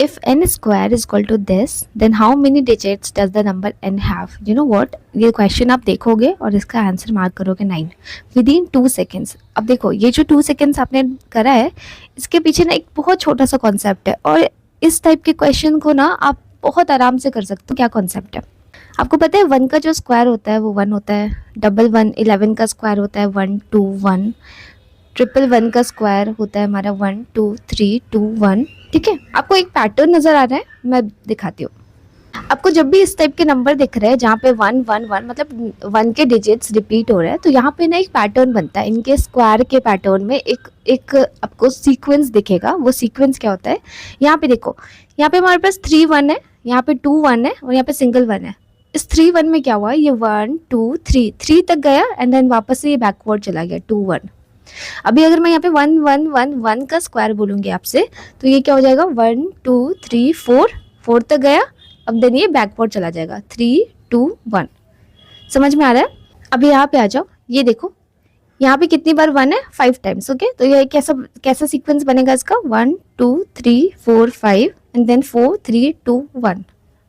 If n square is equal to this, then how many digits does the number n have? You know what? ये question आप देखोगे और इसका answer mark करोगे 9 with in 2 seconds. अब देखो ये जो 2 सेकेंड्स आपने करा है, इसके पीछे ना एक बहुत छोटा सा कॉन्सेप्ट है, और इस टाइप के क्वेश्चन को ना आप बहुत आराम से कर सकते हो. क्या कॉन्सेप्ट है आपको पता है? 1 का जो स्क्वायर होता है वो 1 होता है. 1 11 का स्क्वायर होता है 1 2 1. 1 का स्क्वायर होता है हमारा 1 2 3 2 1. ठीक है, आपको एक पैटर्न नजर आ रहा है, मैं दिखाती हूँ. आपको जब भी इस टाइप के नंबर दिख रहे हैं जहाँ पे 1 1 1 मतलब 1 के डिजिट्स रिपीट हो रहे हैं, तो यहाँ पे ना एक पैटर्न बनता है. इनके स्क्वायर के पैटर्न में एक आपको सीक्वेंस दिखेगा. वो सीक्वेंस क्या होता है? यहाँ पे देखो, यहाँ पे हमारे पास 3 1 है, यहाँ पे 2 1 है और यहाँ पे सिंगल 1 है. इस 3 1 में क्या हुआ? ये 1 2 3 तक गया एंड देन वापस से ये बैकवर्ड चला गया 2 1. अभी अगर मैं यहाँ पे 1 1 1 1 का स्क्वायर बोलूँगी आपसे, तो ये क्या हो जाएगा? 1 2 3 4 तक गया. अब देन ये बैकवर्ड चला जाएगा 3 2 1. समझ में आ रहा है? अभी यहाँ पे आ जाओ, ये देखो यहाँ पे कितनी बार 1 है? 5 टाइम्स. ओके, तो ये कैसा सीक्वेंस बनेगा इसका? 1 2 3 4 5 and then 4 3 2 1.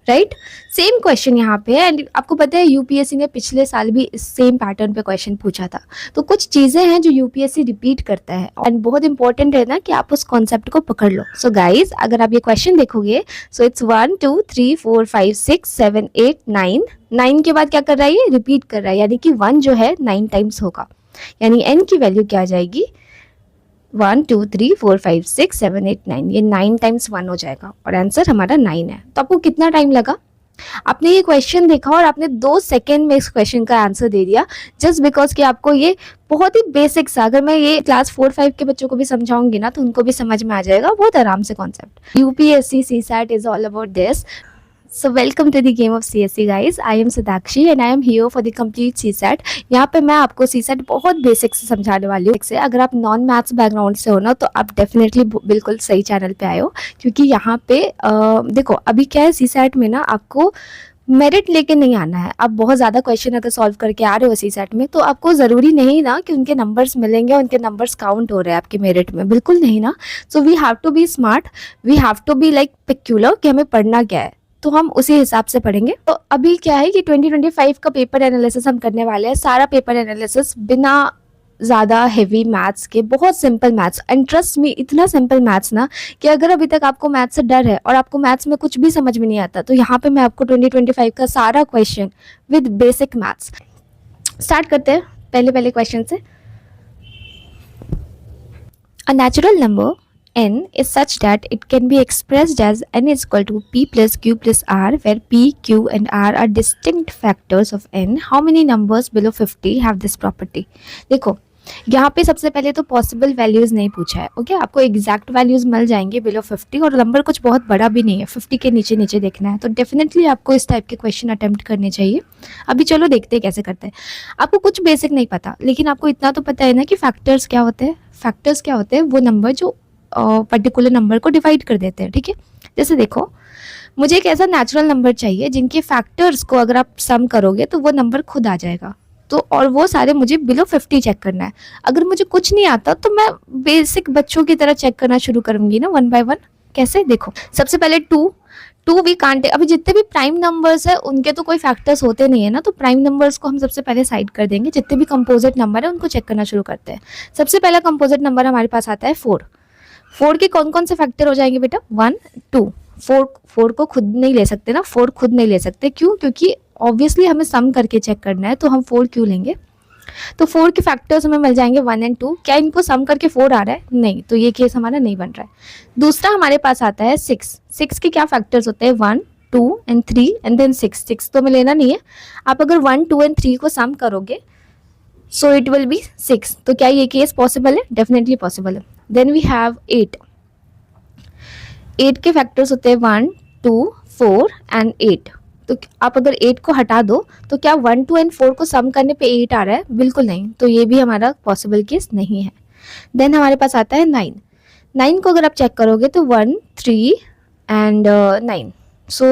Right, same question यहाँ पे है. एंड आपको पता है यूपीएससी ने पिछले साल भी इस सेम पैटर्न पे क्वेश्चन पूछा था. तो कुछ चीजें हैं जो यूपीएससी रिपीट करता है एंड बहुत इंपॉर्टेंट है ना कि आप उस कॉन्सेप्ट को पकड़ लो. सो गाइज, अगर आप ये क्वेश्चन देखोगे, सो इट्स 1 2 3 4 5 6 7 8 9. 9 के बाद क्या कर रहा है? ये रिपीट कर रहा है, यानी कि 1 जो है 9 टाइम्स होगा. यानी n की वैल्यू क्या आ जाएगी? 1 2 3 4 5 6 7 8 9. ये 9 टाइम्स 1 हो जाएगा और आंसर हमारा 9 है. तो आपको कितना टाइम लगा? आपने ये क्वेश्चन देखा और आपने 2 सेकेंड में इस क्वेश्चन का आंसर दे दिया, जस्ट बिकॉज कि आपको ये बहुत ही बेसिक सा, अगर मैं ये क्लास 4-5 के बच्चों को भी समझाऊंगी ना, तो उनको भी समझ में आ जाएगा बहुत आराम से concept. UPSC CSAT is all about this. So welcome to the game of CSE guys. I am Sadakshi and I am here for the complete CSAT. यहाँ पे मैं आपको CSAT बहुत बेसिक से समझाने वाली हूँ. अगर आप नॉन मैथ्स बैकग्राउंड से हो ना, तो आप डेफिनेटली बिल्कुल सही चैनल पे आए हो, क्योंकि यहाँ पे देखो अभी क्या है, CSAT में ना आपको मेरिट लेके नहीं आना है. आप बहुत ज़्यादा क्वेश्चन अगर सॉल्व करके आ रहे हो CSAT में, तो आपको ज़रूरी नहीं ना कि उनके नंबर्स मिलेंगे, उनके नंबर्स काउंट हो रहे हैं आपके मेरिट में, बिल्कुल नहीं ना. So we have to be smart, we have to be like peculiar कि हमें पढ़ना क्या है, तो हम उसी हिसाब से पढ़ेंगे. तो अभी क्या है कि 2025 का पेपर एनालिसिस हम करने वाले हैं. सारा पेपर एनालिसिस बिना ज़्यादा हेवी मैथ्स के, बहुत simple maths. And trust me, इतना सिंपल मैथ्स ना कि अगर अभी तक आपको मैथ्स से डर है और आपको मैथ्स में कुछ भी समझ में नहीं आता, तो यहाँ पे मैं आपको 2025 का सारा question with basic maths. Start करते हैं पहले क्वेश्चन से. A natural number n is such that it can be expressed as n is equal to p plus q plus r, where p, q and r are distinct factors of n. How many numbers below 50 have this property? देखो यहाँ पे सबसे पहले तो possible values नहीं पूछा है. Okay, आपको एग्जैक्ट वैल्यूज मिल जाएंगे बिलो 50, और नंबर कुछ बहुत बड़ा भी नहीं है, 50 के नीचे नीचे देखना है. तो डेफिनेटली आपको इस टाइप के क्वेश्चन अटेम्प्ट करने चाहिए. अभी चलो देखते हैं कैसे करते हैं. आपको कुछ बेसिक नहीं पता, लेकिन आपको इतना तो पता है ना कि फैक्टर्स क्या होते हैं. फैक्टर्स क्या होते हैं? वो नंबर जो पर्टिकुलर नंबर को डिवाइड कर देते हैं. ठीक है, जैसे देखो मुझे एक ऐसा नेचुरल नंबर चाहिए जिनके फैक्टर्स को अगर आप सम करोगे तो वो नंबर खुद आ जाएगा. तो और वो सारे मुझे बिलो 50 चेक करना है. अगर मुझे कुछ नहीं आता तो मैं बेसिक बच्चों की तरह चेक करना शुरू करूंगी ना, 1 बाय 1. कैसे? देखो सबसे पहले 2 वी कांट. अभी जितने भी प्राइम नंबर्स है उनके तो कोई फैक्टर्स होते नहीं है ना, तो प्राइम नंबर्स को हम सबसे पहले साइड कर देंगे. जितने भी कंपोजिट नंबर है उनको चेक करना शुरू करते हैं. सबसे पहला कंपोजिट नंबर हमारे पास आता है 4 के कौन कौन से फैक्टर हो जाएंगे बेटा? 1 2. 4 को खुद नहीं ले सकते ना, 4 खुद नहीं ले सकते. क्यों? क्योंकि ऑब्वियसली हमें सम करके चेक करना है, तो हम 4 क्यों लेंगे? तो 4 के फैक्टर्स हमें मिल जाएंगे 1 एंड 2. क्या इनको सम करके 4 आ रहा है? नहीं, तो ये केस हमारा नहीं बन रहा है. दूसरा हमारे पास आता है 6 के क्या फैक्टर्स होते हैं? 1 2 एंड 3 एंड देन 6 तो हमें लेना नहीं है. आप अगर 1 2 एंड 3 को सम करोगे, सो इट विल बी 6. तो क्या ये केस पॉसिबल है? डेफिनेटली पॉसिबल है. देन वी हैव 8 के फैक्टर्स होते हैं 1 2 4 एंड 8. तो आप अगर 8 को हटा दो तो क्या 1 2 एंड 4 को सम करने पे 8 आ रहा है? बिल्कुल नहीं, तो ये भी हमारा पॉसिबल केस नहीं है. देन हमारे पास आता है 9 को अगर आप चेक करोगे तो 1 3 एंड 9. सो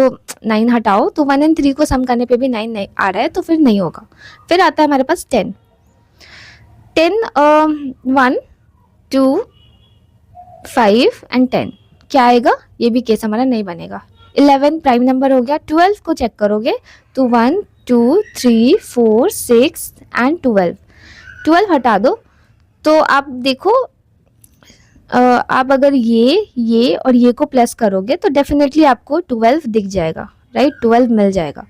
9 हटाओ तो 1 एंड 3 को सम करने पे भी 9 नहीं आ रहा है, तो फिर नहीं होगा. फिर आता है हमारे पास 10 1 2 5 एंड 10. क्या आएगा, ये भी केस हमारा नहीं बनेगा। 11 प्राइम नंबर हो गया। 12 को चेक करोगे तो 1 2 3 4 6 एंड 12 हटा दो तो आप देखो आप अगर ये और ये को प्लस करोगे तो डेफिनेटली आपको 12 दिख जाएगा, राइट, 12 मिल जाएगा।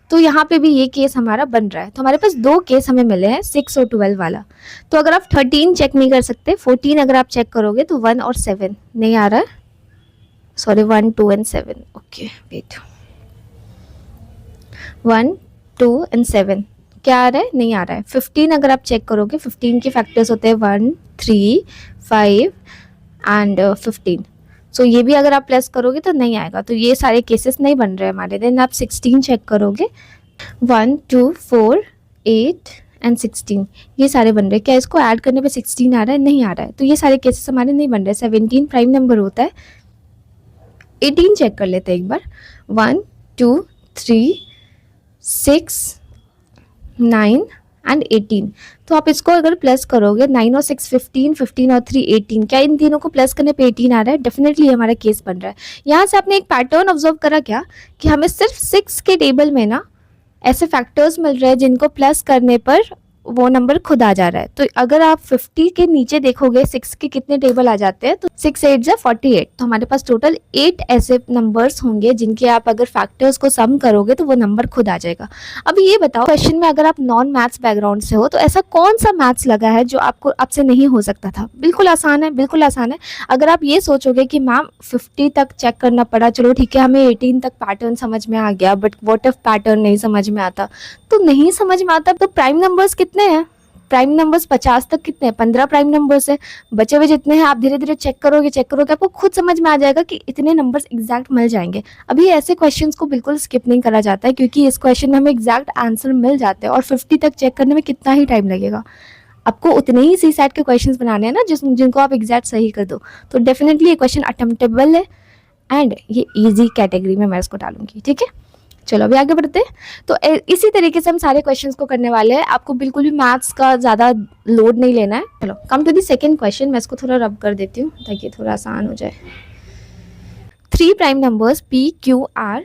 तो यहाँ पे भी ये केस हमारा बन रहा है। तो हमारे पास दो केस हमें मिले हैं, 6 और 12 वाला। तो अगर आप 13 चेक नहीं कर सकते, 14 अगर आप चेक करोगे तो 1 और 7 नहीं आ रहा है, sorry 1 2 and 7, okay wait, 1 2 and 7 क्या आ रहा है, नहीं आ रहा है। 15 अगर आप चेक करोगे, 15 के फैक्टर्स होते हैं 1 3 5 एंड 15। सो ये भी अगर आप प्लस करोगे तो नहीं आएगा, तो ये सारे केसेस नहीं बन रहे हमारे। देन आप 16 चेक करोगे, 1 2 4 8 एंड 16 ये सारे बन रहे हैं। क्या इसको ऐड करने पे 16 आ रहा है, नहीं आ रहा है, तो ये सारे केसेस हमारे नहीं बन रहे। 17 प्राइम नंबर होता है। 18 चेक कर लेते हैं एक बार, 1 2 3 6 9 एंड 18। तो आप इसको अगर प्लस करोगे, 9 और 6 15, 15 और 3 18, क्या इन तीनों को प्लस करने पे 18 आ रहा है, डेफिनेटली हमारा केस बन रहा है। यहाँ से आपने एक पैटर्न ऑब्जर्व करा क्या, कि हमें सिर्फ 6 के टेबल में ना ऐसे फैक्टर्स मिल रहे हैं जिनको प्लस करने पर वो नंबर खुद आ जा रहा है। तो अगर आप 50 के नीचे देखोगे 6 के कितने टेबल आ जाते हैं, तो 6 8 जा 48। तो हमारे पास टोटल 8 ऐसे नंबर्स होंगे जिनके आप अगर फैक्टर्स को सम करोगे तो वो नंबर खुद आ जाएगा। अब ये बताओ, क्वेश्चन में अगर आप नॉन मैथ्स बैकग्राउंड से हो तो ऐसा कौन सा मैथ्स लगा है जो आपको आपसे नहीं हो सकता था। बिल्कुल आसान है, बिल्कुल आसान है। अगर आप ये सोचोगे कि मैम 50 तक चेक करना पड़ा, चलो ठीक है हमें 18 तक पैटर्न समझ में आ गया, बट व्हाट इफ पैटर्न नहीं समझ में आता, तो नहीं समझ में आता। तो प्राइम नंबर्स कितने हैं, प्राइम नंबर्स 50 तक कितने हैं, 15 प्राइम नंबर्स है। बचे हुए जितने हैं आप धीरे धीरे चेक करोगे आपको खुद समझ में आ जाएगा कि इतने नंबर्स एग्जैक्ट मिल जाएंगे। अभी ऐसे क्वेश्चंस को बिल्कुल स्किप नहीं करा जाता है, क्योंकि इस क्वेश्चन में हमें एग्जैक्ट आंसर मिल जाते हैं और 50 तक चेक करने में कितना ही टाइम लगेगा। आपको उतने ही सी सेट के क्वेश्चंस बनाने हैं ना जिनको आप एग्जैक्ट सही कर दो। तो डेफिनेटली ये क्वेश्चन अटेम्प्टेबल है एंड ये ईजी कैटेगरी में मैं इसको डालूंगी, ठीक है। चलो अभी आगे बढ़ते हैं। तो इसी तरीके से हम सारे क्वेश्चंस को करने वाले हैं। आपको बिल्कुल भी मैथ्स का ज़्यादा लोड नहीं लेना है। चलो come to the second question. मैं इसको थोड़ा रब कर देती हूँ ताकि थोड़ा आसान हो जाए। 3 prime numbers P Q R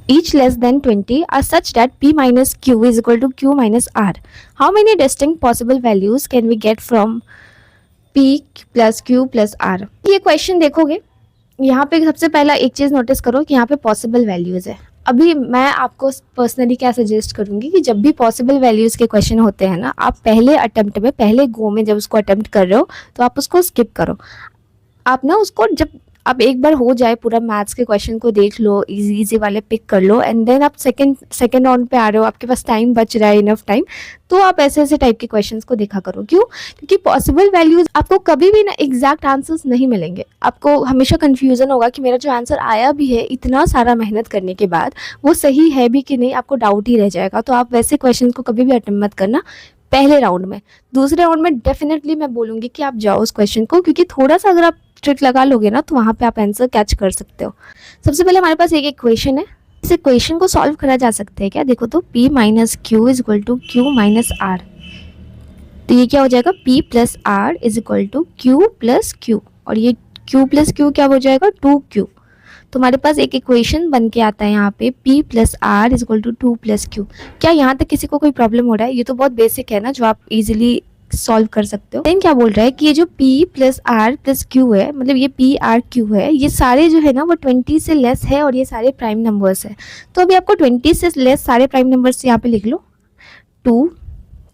each less than 20 are such that P minus Q is equal to Q minus R. How many distinct possible values can we get from P plus Q plus R? ये question देखोगे, यहाँ पे सबसे पहला एक चीज़ notice करो कि यहाँ पे पॉसिबल वैल्यूज़ है। अभी मैं आपको पर्सनली क्या सजेस्ट करूँगी कि जब भी पॉसिबल वैल्यूज़ के क्वेश्चन होते हैं ना, आप पहले अटेम्प्ट में, पहले गो में जब उसको अटेम्प्ट कर रहे हो तो आप उसको स्किप करो। आप ना उसको जब अब एक बार हो जाए, पूरा मैथ्स के क्वेश्चन को देख लो, इजी वाले पिक कर लो, एंड देन आप सेकंड राउंड पे आ रहे हो, आपके पास टाइम बच रहा है, इनफ टाइम, तो आप ऐसे टाइप के क्वेश्चंस को देखा करो। क्यों? क्योंकि पॉसिबल वैल्यूज आपको कभी भी ना एग्जैक्ट आंसर्स नहीं मिलेंगे। आपको हमेशा कंफ्यूजन होगा कि मेरा जो आंसर आया भी है इतना सारा मेहनत करने के बाद, वो सही है भी कि नहीं, आपको डाउट ही रह जाएगा। तो आप वैसे क्वेश्चन को कभी भी अटेम्प्ट मत करना पहले राउंड में। दूसरे राउंड में डेफिनेटली मैं बोलूँगी कि आप जाओ उस क्वेश्चन को, क्योंकि थोड़ा सा अगर आप ट्रिक लगा लोगे ना तो वहाँ पे आप आंसर कैच कर सकते हो। सबसे पहले हमारे पास एक इक्वेशन है, इस इक्वेशन को सॉल्व करा जा सकता है क्या? देखो तो P minus q is equal to q minus r. तो ये क्या हो जाएगा? P plus r is equal to q plus q, और ये Q प्लस क्यू क्या हो जाएगा? 2Q। तो हमारे पास एक इक्वेशन बन के आता है यहाँ पे P plus r is equal to 2 plus q. क्या यहाँ तक किसी को कोई प्रॉब्लम हो रहा है? ये तो बहुत बेसिक है ना, जो आप इजीली सॉल्व कर सकते हो। देन क्या बोल रहा है कि ये जो P plus r plus q है, मतलब ये P R Q है, ये सारे जो है ना वो 20 से लेस है और ये सारे प्राइम नंबर्स है। तो अभी आपको 20 से लेस सारे प्राइम नंबर्स यहाँ पे लिख लो, 2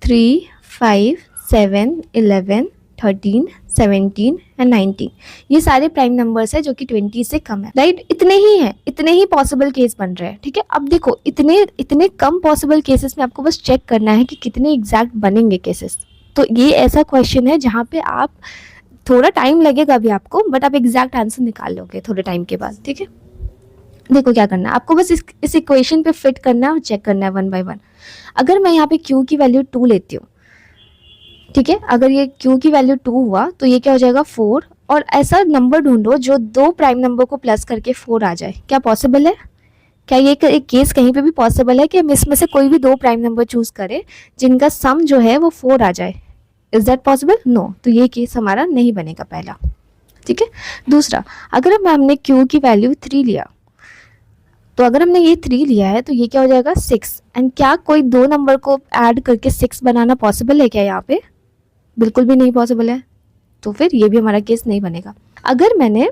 3 5 7 11 13 17 एंड 19। ये सारे प्राइम नंबर्स है जो कि 20 से कम है, राइट? इतने ही है, इतने ही पॉसिबल केस बन रहे हैं, ठीक है। अब देखो इतने कम पॉसिबल केसेस में आपको बस चेक करना है कि कितने एग्जैक्ट बनेंगे केसेस। तो ये ऐसा क्वेश्चन है जहाँ पे आप थोड़ा टाइम लगेगा अभी आपको, बट आप एग्जैक्ट आंसर निकाल लोगे थोड़े टाइम के बाद, ठीक है। देखो क्या करना है आपको, बस इस इक्वेशन पे फिट करना है और चेक करना है वन बाय वन। अगर मैं यहाँ पे Q की वैल्यू 2 लेती हूँ, ठीक है, अगर ये Q की वैल्यू 2 हुआ तो ये क्या हो जाएगा? 4। और ऐसा नंबर ढूंढो जो 2 प्राइम नंबर को प्लस करके 4 आ जाए। क्या पॉसिबल है? क्या ये एक केस कहीं पे भी पॉसिबल है कि हम इसमें से कोई भी 2 प्राइम नंबर चूज करें जिनका सम जो है वो 4 आ जाए? Is that possible? नो। तो ये केस हमारा नहीं बनेगा पहला। ठीक है। दूसरा, अगर हमने q की वैल्यू 3 लिया, तो अगर हमने ये 3 लिया है तो ये क्या हो जाएगा 6। एंड क्या कोई दो नंबर को ऐड करके 6 बनाना पॉसिबल है क्या यहाँ पे? बिल्कुल भी नहीं पॉसिबल है, तो फिर ये भी हमारा केस नहीं बनेगा। अगर मैंने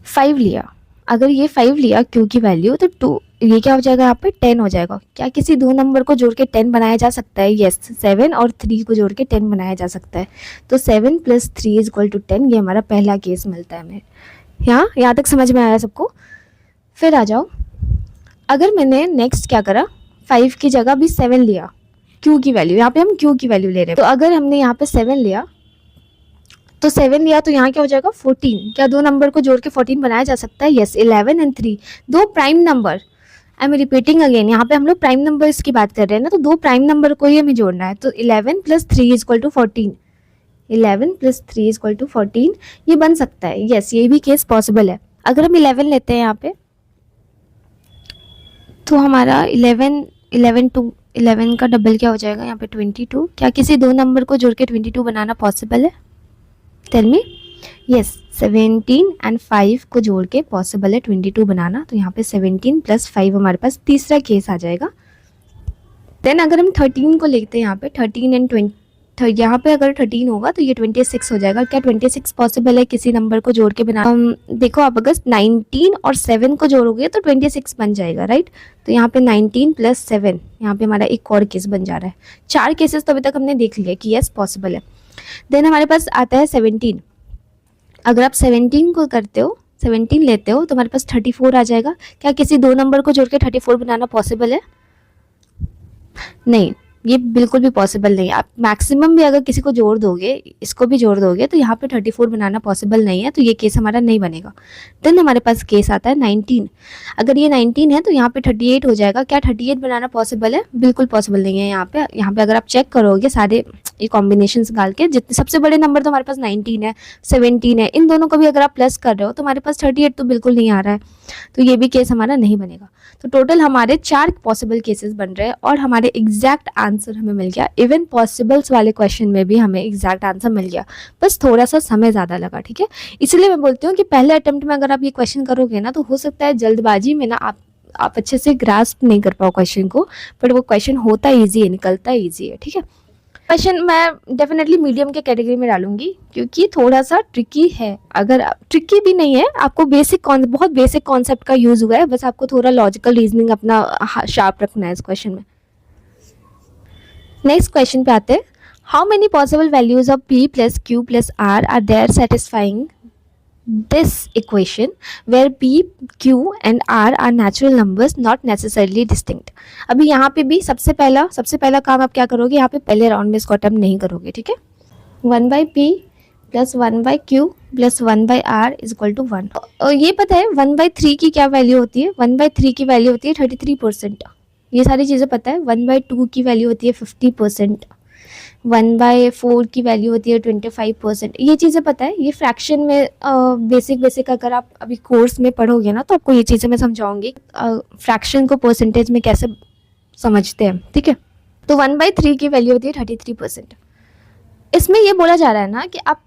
5 लिया, अगर ये 5 लिया q की वैल्यू, तो 2 ये क्या हो जाएगा यहाँ पे 10 हो जाएगा। क्या किसी दो नंबर को जोड़ के 10 बनाया जा सकता है? यस, 7 और 3 को जोड़ के 10 बनाया जा सकता है। तो 7 + 3 = 10, ये हमारा पहला केस मिलता है हमें। यहाँ तक समझ में आया सबको? फिर आ जाओ, अगर मैंने नेक्स्ट क्या करा, 5 की जगह भी 7 लिया q की वैल्यू, यहाँ पे हम q की वैल्यू ले रहे हैं। तो अगर हमने यहाँ पे 7 लिया, तो 7 लिया तो यहाँ क्या हो जाएगा 14। क्या दो नंबर को जोड़ के 14 बनाया जा सकता है? यस, 11 और 3 दो prime number. I am repeating again, यहाँ पे हम लोग प्राइम नंबर्स की बात कर रहे हैं ना, तो दो प्राइम नंबर को ही हमें जोड़ना है। तो 11 + 3 = 14, 11 + 3 = 14, ये बन सकता है। यस, ये भी केस पॉसिबल है। अगर हम 11 लेते हैं यहाँ पे, तो हमारा 11 का डबल क्या हो जाएगा यहाँ पे 22। क्या किसी दो नंबर को जोड़ के 22 बनाना पॉसिबल है? Tell me. यस, 17 और 5 को जोड़ के पॉसिबल है 22 बनाना। तो यहाँ पे 17 + 5 हमारे पास तीसरा केस आ जाएगा। देन अगर हम 13 को लेते हैं यहाँ पे, 13 एंड 20, यहाँ पे अगर 13 होगा तो ये 26 हो जाएगा। क्या 26 पॉसिबल है किसी नंबर को जोड़ के बनाना? देखो, आप अगर 19 और 7 को जोड़ोगे तो 26 बन जाएगा, राइट। तो यहाँ पे 19 + 7, यहाँ पे हमारा एक और केस बन जा रहा है। 4 केसेस तो अभी तक हमने देख लिया कि यस पॉसिबल है। देन हमारे पास आता है 17। अगर आप 17 को करते हो, 17 लेते हो, तो हमारे पास 34 आ जाएगा। क्या किसी दो नंबर को जोड़ के 34 बनाना पॉसिबल है? नहीं, ये बिल्कुल भी पॉसिबल नहीं है। आप मैक्सिमम भी अगर किसी को जोड़ दोगे, इसको भी जोड़ दोगे, तो यहाँ पे 34 बनाना पॉसिबल नहीं है, तो ये केस हमारा नहीं बनेगा। देन हमारे पास केस आता है 19। अगर ये 19 है तो यहाँ पे 38 हो जाएगा। क्या 38 बनाना पॉसिबल है? बिल्कुल पॉसिबल नहीं है। यहाँ पे अगर आप चेक करोगे सारे ये कॉम्बिनेशन डाल के, जितने सबसे बड़े नंबर तो हमारे पास 19 है, 17 है, इन दोनों को भी अगर आप प्लस कर रहे हो तो हमारे पास 38 तो बिल्कुल नहीं आ रहा है, तो ये भी केस हमारा नहीं बनेगा। तो टोटल हमारे 4 पॉसिबल केसेस बन रहे हैं और हमारे एग्जैक्ट आंसर हमें मिल गया। इवन पॉसिबल्स वाले क्वेश्चन में भी हमें एग्जैक्ट आंसर मिल गया, बस थोड़ा सा समय ज़्यादा लगा, ठीक है। इसलिए मैं बोलती हूँ कि पहले अटेम्प्ट में अगर आप ये क्वेश्चन करोगे ना, तो हो सकता है जल्दबाजी में ना आप अच्छे से ग्रास्प नहीं कर पाओ क्वेश्चन को, बट वो क्वेश्चन होता ईजी है, निकलता ईजी है, ठीक है। क्वेश्चन मैं डेफिनेटली मीडियम के कैटेगरी में डालूंगी क्योंकि थोड़ा सा ट्रिकी है। अगर ट्रिकी भी नहीं है, आपको बहुत बेसिक कॉन्सेप्ट का यूज हुआ है, बस आपको थोड़ा लॉजिकल रीजनिंग अपना शार्प रखना है इस क्वेश्चन में। नेक्स्ट क्वेश्चन पे आते हैं। How many possible values of p + q + r are there satisfying this equation where p, q and r are natural numbers not necessarily distinct। अभी यहाँ पे भी सबसे पहला काम आप क्या करोगे, यहाँ पे पहले राउंड में इसको अटेम्प्ट नहीं करोगे, ठीक है। 1/p + 1/q + 1/r = 1। और ये पता है 1/3 की क्या वैल्यू होती है? 1/3 की वैल्यू होती है 33%। ये सारी चीज़ें पता है। 1/2 की वैल्यू होती है 50%, 1/4 की वैल्यू होती है 25%। ये चीज़ें पता है। ये फ्रैक्शन में बेसिक अगर आप अभी कोर्स में पढ़ोगे ना, तो आपको ये चीज़ें मैं समझाऊंगी फ्रैक्शन को परसेंटेज में कैसे समझते हैं, ठीक है। तो 1/3 की वैल्यू होती है 33%। इसमें ये बोला जा रहा है ना कि आप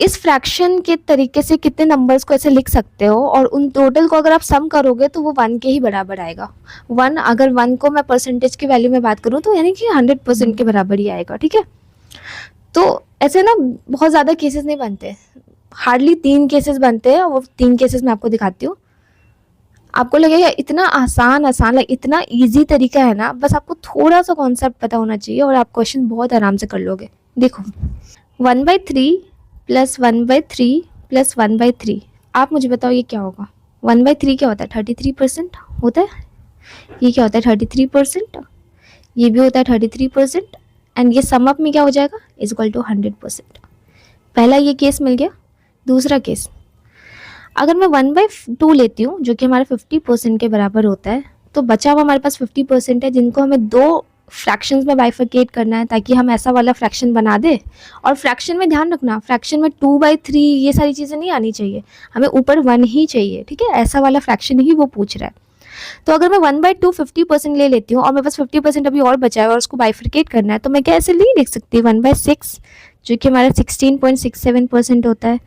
इस फ्रैक्शन के तरीके से कितने नंबर्स को ऐसे लिख सकते हो, और उन टोटल को अगर आप सम करोगे तो वो 1 के ही बराबर आएगा। 1, अगर 1 को मैं परसेंटेज की वैल्यू में बात करूँ तो यानी कि 100% के बराबर ही आएगा, ठीक है। तो ऐसे ना बहुत ज़्यादा केसेस नहीं बनते, हार्डली 3 केसेस बनते हैं, और वो 3 केसेस मैं आपको दिखाती हूँ। आपको लगेगा इतना आसान इतना ईजी तरीका है ना, बस आपको थोड़ा सा कॉन्सेप्ट पता होना चाहिए और आप क्वेश्चन बहुत आराम से कर लोगे। देखो, 1/3 + 1/3 + 1/3, आप मुझे बताओ ये क्या होगा? 1/3 क्या होता है? 33% होता है। ये क्या होता है? 33%। ये भी होता है 33%, एंड ये सम अप में क्या हो जाएगा? = 100%। पहला ये केस मिल गया। दूसरा केस, अगर मैं 1/2 लेती हूँ जो कि हमारे 50% के बराबर होता है, तो बचा हुआ हमारे पास 50% है, जिनको हमें 2 फ्रैक्शंस में बाइफरकेट करना है ताकि हम ऐसा वाला फ्रैक्शन बना दे। और फ्रैक्शन में ध्यान रखना, फ्रैक्शन में 2/3 ये सारी चीज़ें नहीं आनी चाहिए, हमें ऊपर 1 ही चाहिए, ठीक है। ऐसा वाला फ्रैक्शन ही वो पूछ रहा है। तो अगर मैं 1/2 50% ले लेती हूँ और मेरे पास 50% अभी और बचा है और उसको बाइफरकेट करना है, तो मैं क्या ऐसे नहीं लिख सकती 1/6 जो कि हमारा 16.67% होता है,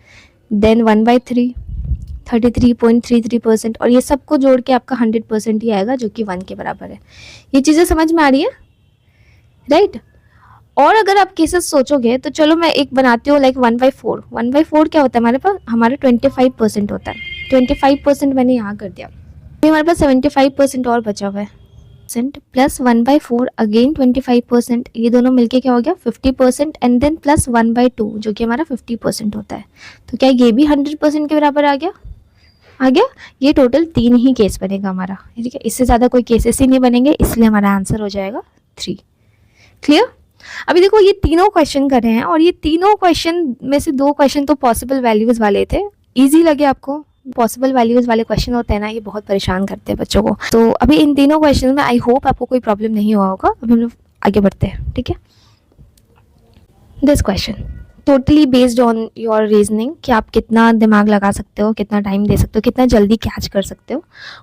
देन 1/3 33.33%, और ये सबको जोड़ के आपका 100% ही आएगा जो कि 1 के बराबर है। ये चीज़ें समझ में आ रही है, राइट? और अगर आप केसेस सोचोगे तो चलो मैं एक बनाती हूँ, लाइक 1/4। 1/4 क्या होता है हमारे पास? हमारा 25% होता है। 25% मैंने यहाँ कर दिया, अभी हमारे पास 75% और बचा हुआ है। प्लस 1/4 अगेन 25%, ये दोनों मिलके क्या हो गया 50%, एंड देन प्लस 1/2 जो कि हमारा 50% होता है। तो क्या ये भी 100% के बराबर आ गया? आ गया। ये टोटल 3 ही केस बनेगा हमारा, ठीक है, इससे ज़्यादा कोई केसेस ही नहीं बनेंगे, इसलिए हमारा आंसर हो जाएगा 3। क्लियर? अभी देखो ये तीनों क्वेश्चन कर रहे हैं और ये तीनों क्वेश्चन में से 2 क्वेश्चन तो पॉसिबल वैल्यूज वाले थे। इजी लगे आपको? पॉसिबल वैल्यूज वाले क्वेश्चन होते हैं ना, ये बहुत परेशान करते हैं बच्चों को। तो अभी इन तीनों क्वेश्चन में आई होप आपको कोई प्रॉब्लम नहीं हुआ होगा। अभी हम लोग आगे बढ़ते हैं, ठीक है। This question totally based on your reasoning, कि आप कितना दिमाग लगा सकते हो, कितना टाइम दे सकते हो, कितना जल्दी कैच कर सकते हो।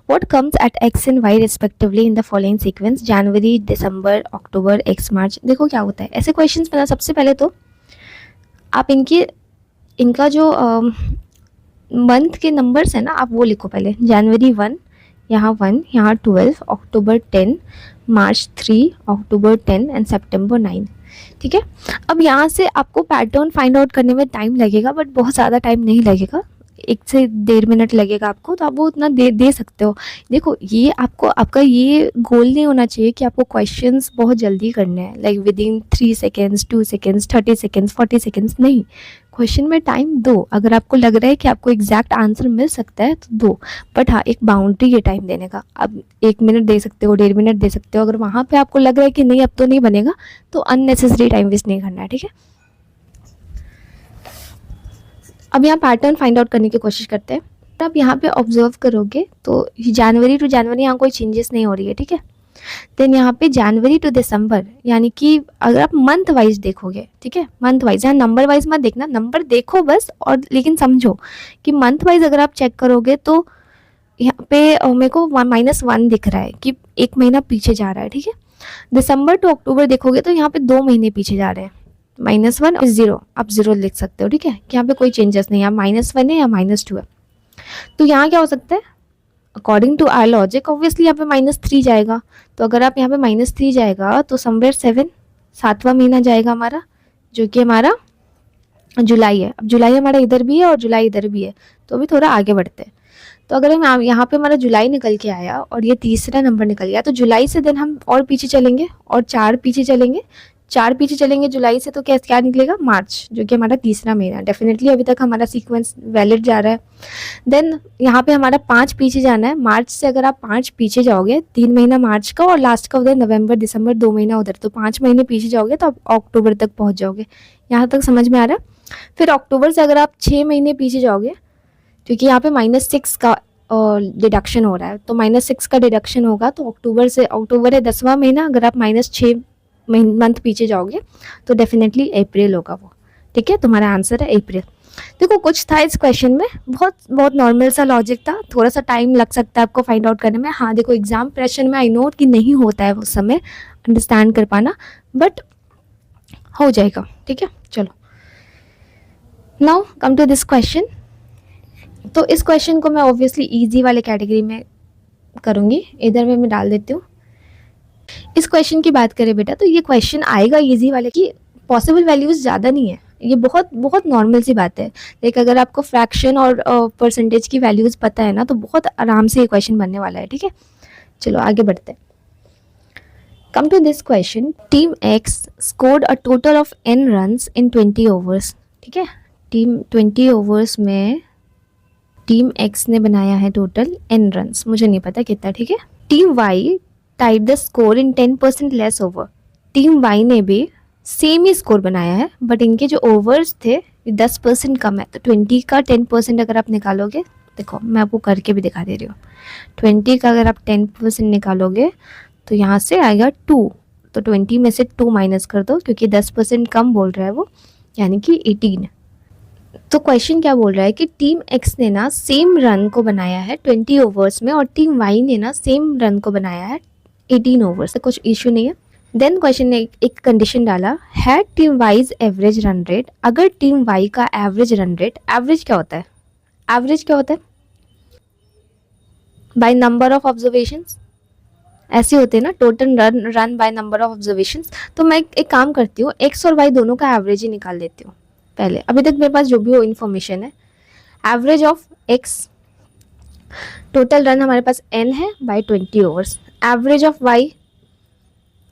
What comes at X and Y respectively in the following sequence, January, December, October, X, March. देखो क्या होता है ऐसे क्वेश्चंस में ना, सबसे पहले तो आप इनका जो मंथ के नंबर्स है ना, आप वो लिखो पहले। जनवरी 1, यहाँ 1, यहाँ 12, अक्टूबर 10, मार्च 3, अक्टूबर 10 एंड सितंबर 9, ठीक है। अब यहाँ से आपको पैटर्न फाइंड आउट करने में टाइम लगेगा, बट बहुत ज़्यादा टाइम नहीं लगेगा, 1 से 1.5 मिनट लगेगा आपको, तो आप वो उतना दे सकते हो। देखो ये आपका ये गोल नहीं होना चाहिए कि आपको क्वेश्चंस बहुत जल्दी करने हैं, like with in 3 seconds, 2 seconds, 30 seconds, 40 seconds, नहीं। क्वेश्चन में टाइम दो, अगर आपको लग रहा है कि आपको एग्जैक्ट आंसर मिल सकता है तो दो, बट हाँ एक बाउंड्री है टाइम देने का। अब 1 मिनट दे सकते हो, 1.5 मिनट दे सकते हो, अगर वहाँ पे आपको लग रहा है कि नहीं अब तो नहीं बनेगा, तो अननेसेसरी टाइम वेस्ट नहीं करना है, ठीक है। अब यहाँ पैटर्न फाइंड आउट करने की कोशिश करते हैं। आप यहाँ पे ऑब्जर्व करोगे तो जनवरी टू जनवरी यहाँ कोई चेंजेस नहीं हो रही है, ठीक है। देन यहाँ पे जनवरी टू दिसंबर, यानी कि अगर आप मंथ वाइज देखोगे, ठीक है, मंथ वाइज, यहाँ नंबर वाइज मत देखना, नंबर देखो बस, और लेकिन समझो कि मंथ वाइज अगर आप चेक करोगे तो यहाँ पे मेरे को -1 दिख रहा है कि 1 महीना पीछे जा रहा है, ठीक है। दिसंबर टू अक्टूबर देखोगे तो यहाँ पे 2 महीने पीछे जा रहे हैं, -1 और 0, आप 0 लिख सकते हो, ठीक है, कि यहाँ पे कोई चेंजेस नहीं है, -1 है या -2 है। तो यहाँ क्या हो सकता है, according to our logic obviously यहाँ पे -3 जाएगा, तो अगर आप यहाँ पे -3 जाएगा तो समवेयर 7, 7वां महीना जाएगा हमारा, जो कि हमारा जुलाई है। अब जुलाई हमारा इधर भी है और जुलाई इधर भी है, तो अभी थोड़ा आगे बढ़ते हैं। तो अगर हम यहाँ पे हमारा जुलाई निकल के आया और ये तीसरा नंबर निकल गया, तो जुलाई से देन हम और पीछे चलेंगे और 4 पीछे चलेंगे, 4 पीछे चलेंगे जुलाई से, तो क्या निकलेगा, मार्च, जो कि हमारा तीसरा महीना। डेफिनेटली अभी तक हमारा सीक्वेंस वैलिड जा रहा है। देन यहाँ पे हमारा 5 पीछे जाना है, मार्च से अगर आप 5 पीछे जाओगे, 3 महीना मार्च का और लास्ट का उधर नवंबर दिसंबर 2 महीना उधर, तो 5 महीने पीछे जाओगे तो आप अक्टूबर तक पहुँच जाओगे। यहाँ तक समझ में आ रहा है। फिर अक्टूबर से अगर आप 6 महीने पीछे जाओगे, क्योंकि यहाँ पे -6 का डिडक्शन हो रहा है, तो -6 का डिडक्शन होगा, तो अक्टूबर है 10वां महीना, अगर आप -6 मंथ पीछे जाओगे तो डेफिनेटली अप्रैल होगा वो, ठीक है। तुम्हारा आंसर है अप्रैल। देखो कुछ था इस क्वेश्चन में, बहुत नॉर्मल सा लॉजिक था, थोड़ा सा टाइम लग सकता है आपको फाइंड आउट करने में। हाँ देखो एग्जाम प्रेशर में आई नो कि नहीं होता है उस समय अंडरस्टैंड कर पाना, बट हो जाएगा, ठीक है। चलो now come to this question. तो इस क्वेश्चन को मैं ऑब्वियसली इजी वाले कैटेगरी में करूँगी, इधर में मैं डाल देती हूँ। इस क्वेश्चन की बात करें बेटा, तो ये क्वेश्चन आएगा इजी वाले की, पॉसिबल वैल्यूज ज़्यादा नहीं है, ये बहुत नॉर्मल सी बात है। लेकिन अगर आपको फ्रैक्शन और परसेंटेज की वैल्यूज पता है ना, तो बहुत आराम से ये क्वेश्चन बनने वाला है, ठीक है। चलो आगे बढ़ते हैं। Come to this question, team x scored a total of n runs in 20 overs, ठीक है। टीम 20 ओवर्स में टीम एक्स ने बनाया है टोटल n रन्स, मुझे नहीं पता कितना, ठीक है। Team y tied the score in 10% less over, team y ने भी सेम ही स्कोर बनाया है, बट इनके जो ओवर्स थे 10% कम है, तो 20 का 10% अगर आप निकालोगे, देखो मैं आपको करके भी दिखा दे रही हूँ, 20 का अगर आप 10% निकालोगे तो यहाँ से आएगा 2, तो 20 में से 2 माइनस कर दो, क्योंकि 10% कम बोल रहा है वो, यानी कि 18। तो क्वेश्चन क्या बोल रहा है कि टीम एक्स ने ना सेम रन को बनाया है 20 ओवर्स में और टीम वाई ने ना सेम रन को बनाया है 18 ओवर्स, कुछ इशू नहीं है। देन क्वेश्चन ने एक कंडीशन डाला, है team wise average run rate, अगर टीम वाई का एवरेज रन रेट, एवरेज क्या होता है, एवरेज क्या होता है, बाय नंबर ऑफ ऑब्जर्वेशंस, ऐसे होते हैं ना, total run by number of observations. तो मैं एक काम करती हूँ, एक्स और वाई दोनों का एवरेज ही निकाल लेती हूँ पहले, अभी तक मेरे पास जो भी वो इन्फॉर्मेशन है। Average of x, total run हमारे पास एन है by 20 overs, average of y,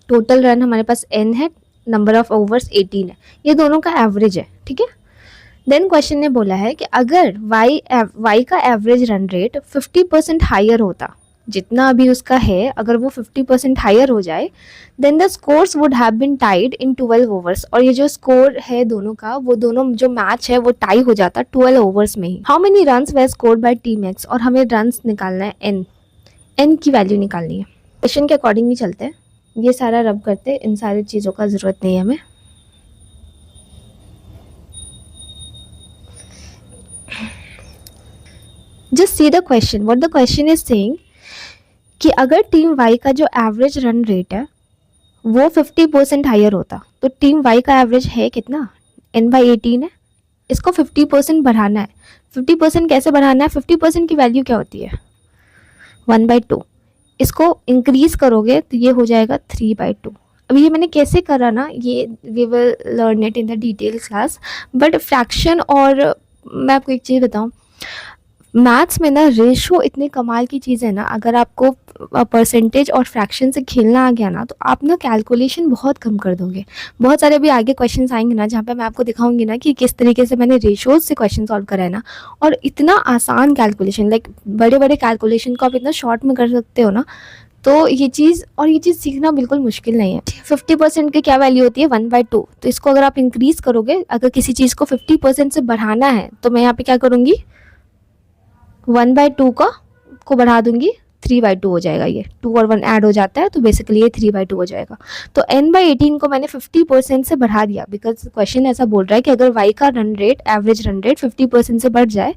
total run हमारे पास एन है, नंबर ऑफ ओवर्स 18 है, ये दोनों का एवरेज है, ठीक है। देन क्वेश्चन ने बोला है कि अगर वाई का एवरेज रन रेट 50% हायर होता, जितना अभी उसका है, अगर वो 50% हायर हो जाए, then the scores would have been tied in 12 overs, और ये जो स्कोर है दोनों का, वो दोनों जो मैच है वो टाई हो जाता 12 ओवर्स में ही। How many runs we scored by team X, और हमें रन्स निकालना है एन, एन की वैल्यू निकालनी है। क्वेश्चन के अकॉर्डिंग ही चलते हैं, ये सारा रब करते हैं, इन सारी चीज़ों का ज़रूरत नहीं है हमें। Just see the question, what the question is saying कि अगर टीम वाई का जो एवरेज रन रेट है वो 50% हायर होता, तो टीम वाई का एवरेज है कितना, n/18 है, इसको 50% बढ़ाना है। 50% कैसे बढ़ाना है, 50% की वैल्यू क्या होती है, 1/2, इसको इंक्रीज करोगे तो ये हो जाएगा 3/2। अभी ये मैंने कैसे करा ना, ये we will learn it in the detail class, but fraction, और मैं आपको एक चीज़ बताऊँ, मैथ्स में ना रेशो इतने कमाल की चीज़ है ना, अगर आपको परसेंटेज और फ्रैक्शन से खेलना आ गया ना, तो आप ना कैलकुलेशन बहुत कम कर दोगे। बहुत सारे अभी आगे क्वेश्चंस आएंगे ना, जहाँ पे मैं आपको दिखाऊंगी ना कि किस तरीके से मैंने रेशोज से क्वेश्चन सॉल्व करा है ना, और इतना आसान कैलकुलेशन, लाइक बड़े बड़े कैलकुलेशन को आप इतना शॉर्ट में कर सकते हो ना, तो ये चीज़ सीखना बिल्कुल मुश्किल नहीं है। 50% की क्या वैल्यू होती है, 1/2, तो इसको अगर आप इंक्रीज़ करोगे, अगर किसी चीज़ को 50% से बढ़ाना है, तो मैं यहाँ पे क्या करूँगी, 1/2 को बढ़ा दूंगी, 3/2 हो जाएगा, ये 2 और 1 ऐड हो जाता है, तो बेसिकली ये 3/2 हो जाएगा। तो n/18 को मैंने 50% से बढ़ा दिया, बिकॉज क्वेश्चन ऐसा बोल रहा है कि अगर y का run rate, average run rate 50% से बढ़ जाए,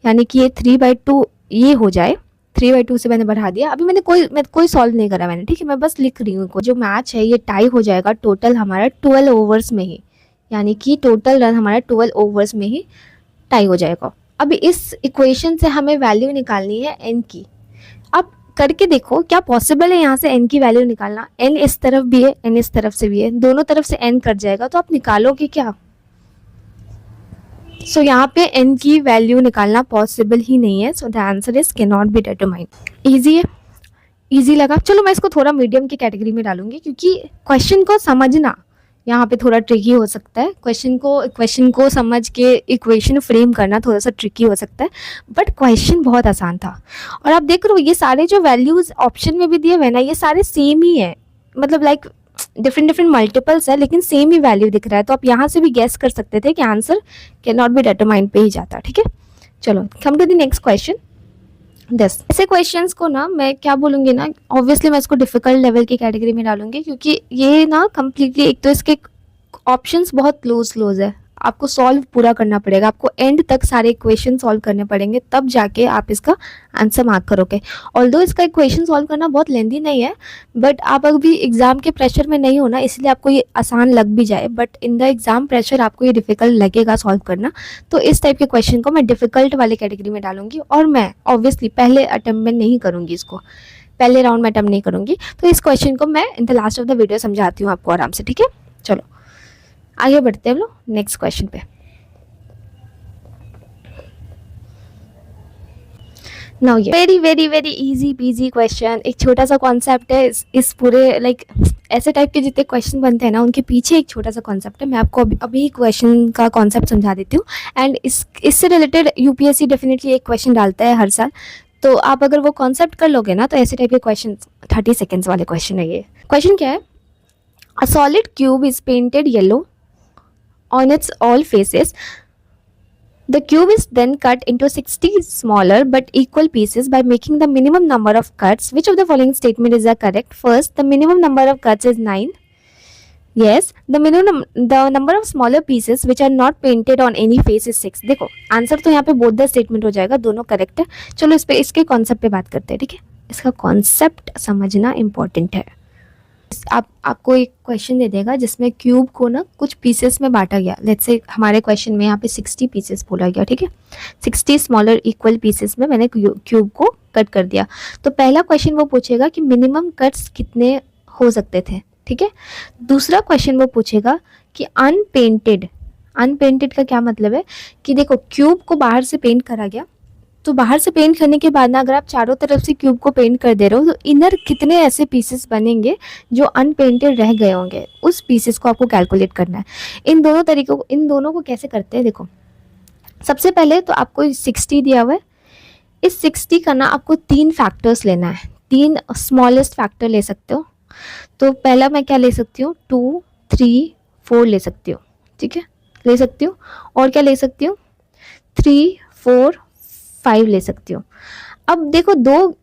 यानी कि ये 3/2 ये हो जाए, 3/2 से मैंने बढ़ा दिया। अभी मैं कोई सॉल्व नहीं करा मैंने, ठीक है, मैं बस लिख रही हूँ। जो मैच है ये टाई हो जाएगा टोटल हमारा 12 ओवर्स में ही, यानी कि टोटल रन हमारा 12 ओवर्स में ही टाई हो जाएगा। अब इस इक्वेशन से हमें वैल्यू निकालनी है n की। अब करके देखो क्या पॉसिबल है यहाँ से n की वैल्यू निकालना, n इस तरफ भी है, n इस तरफ से भी है, दोनों तरफ से n कट जाएगा, तो आप निकालोगे क्या। सो यहाँ पे n की वैल्यू निकालना पॉसिबल ही नहीं है, so the answer is can not be determined. Easy है, ईजी लगा, चलो मैं इसको थोड़ा मीडियम की कैटेगरी में डालूंगी, क्योंकि क्वेश्चन को समझना यहाँ पे थोड़ा ट्रिकी हो सकता है, क्वेश्चन को समझ के इक्वेशन फ्रेम करना थोड़ा सा ट्रिकी हो सकता है, बट क्वेश्चन बहुत आसान था। और आप देख रहे हो ये सारे जो वैल्यूज ऑप्शन में भी दिए हुए ना, ये सारे सेम ही है, मतलब लाइक डिफरेंट मल्टीपल्स है, लेकिन सेम ही वैल्यू दिख रहा है, तो आप यहाँ से भी गैस कर सकते थे कि answer can not be determined पे ही जाता। ठीक है, चलो come to the next question. ऐसे क्वेश्चंस को ना मैं क्या बोलूँगी ना, ऑब्वियसली मैं इसको डिफिकल्ट लेवल की कैटेगरी में डालूंगी, क्योंकि ये ना कम्प्लीटली, एक तो इसके ऑप्शंस बहुत क्लोज है, आपको सॉल्व पूरा करना पड़ेगा, आपको एंड तक सारे इक्वेशन सॉल्व करने पड़ेंगे, तब जाके आप इसका आंसर मार्क करोगे। ऑल्दो इसका इक्वेशन सॉल्व करना बहुत लेंदी नहीं है, बट आप अभी एग्जाम के प्रेशर में नहीं हो ना, इसलिए आपको ये आसान लग भी जाए, but in the exam pressure आपको ये डिफिकल्ट लगेगा सॉल्व करना। तो इस टाइप के क्वेश्चन को मैं डिफिकल्ट वाले कैटेगरी में डालूंगी, और मैं ऑब्वियसली पहले अटेम्प्ट में नहीं करूँगी इसको, पहले राउंड में अटेम्प्ट नहीं करूँगी। तो इस क्वेश्चन को मैं in the last of the video समझाती हूँ आपको आराम से। ठीक है, चलो आगे बढ़ते हैं हम लोग नेक्स्ट क्वेश्चन पे। नाउ ये very very very easy PG question, एक छोटा सा कॉन्सेप्ट है, इस पूरे लाइक ऐसे टाइप के जितने क्वेश्चन बनते हैं ना, उनके पीछे एक छोटा सा कॉन्सेप्ट है। मैं आपको अभी क्वेश्चन का कॉन्सेप्ट समझा देती हूँ, एंड इससे रिलेटेड यूपीएससी डेफिनेटली एक क्वेश्चन डालता है हर साल, तो आप अगर वो कॉन्सेप्ट कर लोगे ना, तो ऐसे टाइप के क्वेश्चन 30 सेकेंड्स वाले क्वेश्चन है। ये क्वेश्चन क्या है, a solid cube is painted yellow on its all faces. The cube is then cut into 60 smaller but equal pieces by making the minimum number of cuts. Which of the following statement is correct? First, the minimum number of cuts is 9. Yes the number of smaller pieces which are not painted on any face is 6। देखो answer तो यहाँ पे both the statement हो जाएगा, दोनों correct है। चलो इस पे इसके कॉन्सेप्ट पे बात करते हैं, ठीक है। इसका कॉन्सेप्ट समझना इंपॉर्टेंट है। आपको एक क्वेश्चन दे देगा जिसमें क्यूब को ना कुछ पीसेस में बांटा गया। लेट्स से हमारे क्वेश्चन में यहाँ पे 60 पीसेस बोला गया, ठीक है। 60 स्मॉलर इक्वल पीसेस में मैंने क्यूब को कट कर दिया। तो पहला क्वेश्चन वो पूछेगा कि मिनिमम कट्स कितने हो सकते थे, ठीक है। दूसरा क्वेश्चन वो पूछेगा कि अनपेंटेड का क्या मतलब है कि देखो क्यूब को बाहर से पेंट करा गया, तो बाहर से पेंट करने के बाद ना अगर आप चारों तरफ से क्यूब को पेंट कर दे रहे हो तो इनर कितने ऐसे पीसेस बनेंगे जो अनपेंटेड रह गए होंगे, उस पीसेस को आपको कैलकुलेट करना है। इन दोनों को कैसे करते हैं, देखो सबसे पहले तो आपको 60 दिया हुआ है। इस 60 का ना आपको 3 फैक्टर्स लेना है, 3 स्मॉलेस्ट फैक्टर ले सकते हो। तो पहला मैं क्या ले सकती हूँ, 2, 3, 4 ले सकती हूँ, ठीक है, ले सकती हूँ। और क्या ले सकती हूँ, 3, 4, 5 ले सकती हूँ। अब देखो दो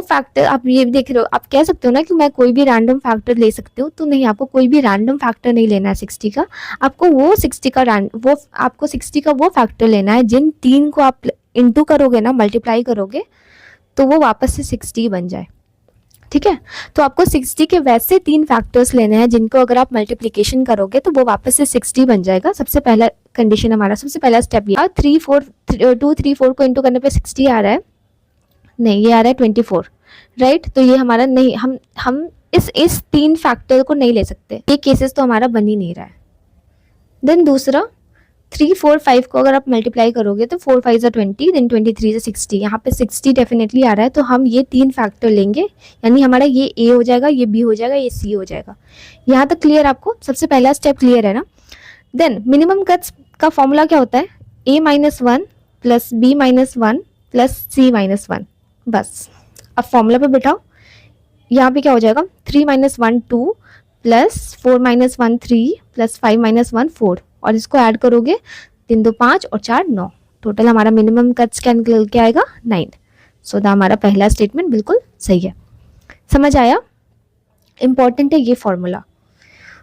फैक्टर आप ये देख रहे हो, आप कह सकते हो ना कि मैं कोई भी रैंडम फैक्टर ले सकती हूँ, तो नहीं, आपको कोई भी रैंडम फैक्टर नहीं लेना है 60 का। आपको वो 60 का वो फैक्टर लेना है जिन 3 को आप इंटू करोगे ना, मल्टीप्लाई करोगे, तो वो वापस से 60 बन जाए, ठीक है। तो आपको 60 के वैसे 3 फैक्टर्स लेने हैं जिनको अगर आप मल्टीप्लिकेशन करोगे तो वो वापस से 60 बन जाएगा। सबसे पहला कंडीशन हमारा, सबसे पहला स्टेप ये 2, 3, 4 को इंटू करने पे 60 आ रहा है, नहीं ये आ रहा है 24, राइट। तो ये हमारा नहीं, हम इस 3 फैक्टर को नहीं ले सकते, ये केसेस तो हमारा बन ही नहीं रहा है। देन दूसरा 3, 4, 5 को अगर आप मल्टीप्लाई करोगे तो 4, 5 20, देन 23 से 60, यहाँ पे 60 डेफिनेटली आ रहा है। तो हम ये 3 फैक्टर लेंगे, यानी हमारा ये ए हो जाएगा, ये बी हो जाएगा, ये सी हो जाएगा। यहाँ तक क्लियर आपको, सबसे पहला स्टेप क्लियर है ना। देन मिनिमम कट्स का फॉर्मूला क्या होता है, a-1 plus b-1 plus c-1, बस। अब फॉर्मूला पे बिठाओ, यहाँ पे क्या हो जाएगा, 3 - 1 2 प्लस 4 - 1 3 प्लस 5 - 1 4, और इसको ऐड करोगे 3 2 5 और 4 9, टोटल हमारा मिनिमम कट्स क्या निकल के आएगा 9। सो द हमारा पहला स्टेटमेंट बिल्कुल सही है। समझ आया, इंपॉर्टेंट है ये फॉर्मूला,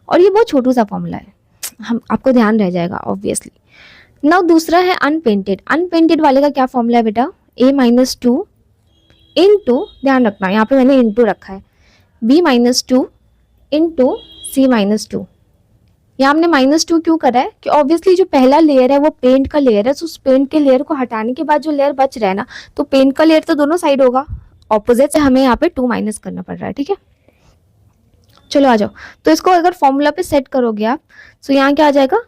और ये बहुत छोटू सा फॉर्मूला है, हम आपको ध्यान रह जाएगा ऑब्वियसली। नाउ दूसरा है अनपेंटेड वाले का क्या फॉर्मूला है बेटा, a-2 इंटू, ध्यान रखना यहाँ पे मैंने इंटू रखा है, b-2 इंटू c-2। यहाँ हमने -2 क्यों करा है कि ऑब्वियसली जो पहला लेयर है वो पेंट का लेयर है, तो उस पेंट के लेयर को हटाने के बाद जो लेयर बच रहा है ना, तो पेंट का लेयर तो दोनों साइड होगा, ऑपोजिट से हमें यहाँ पे 2 माइनस करना पड़ रहा है, ठीक है। चलो आ जाओ, तो इसको अगर फॉर्मूला पे सेट करोगे आप, तो यहाँ क्या आ जाएगा,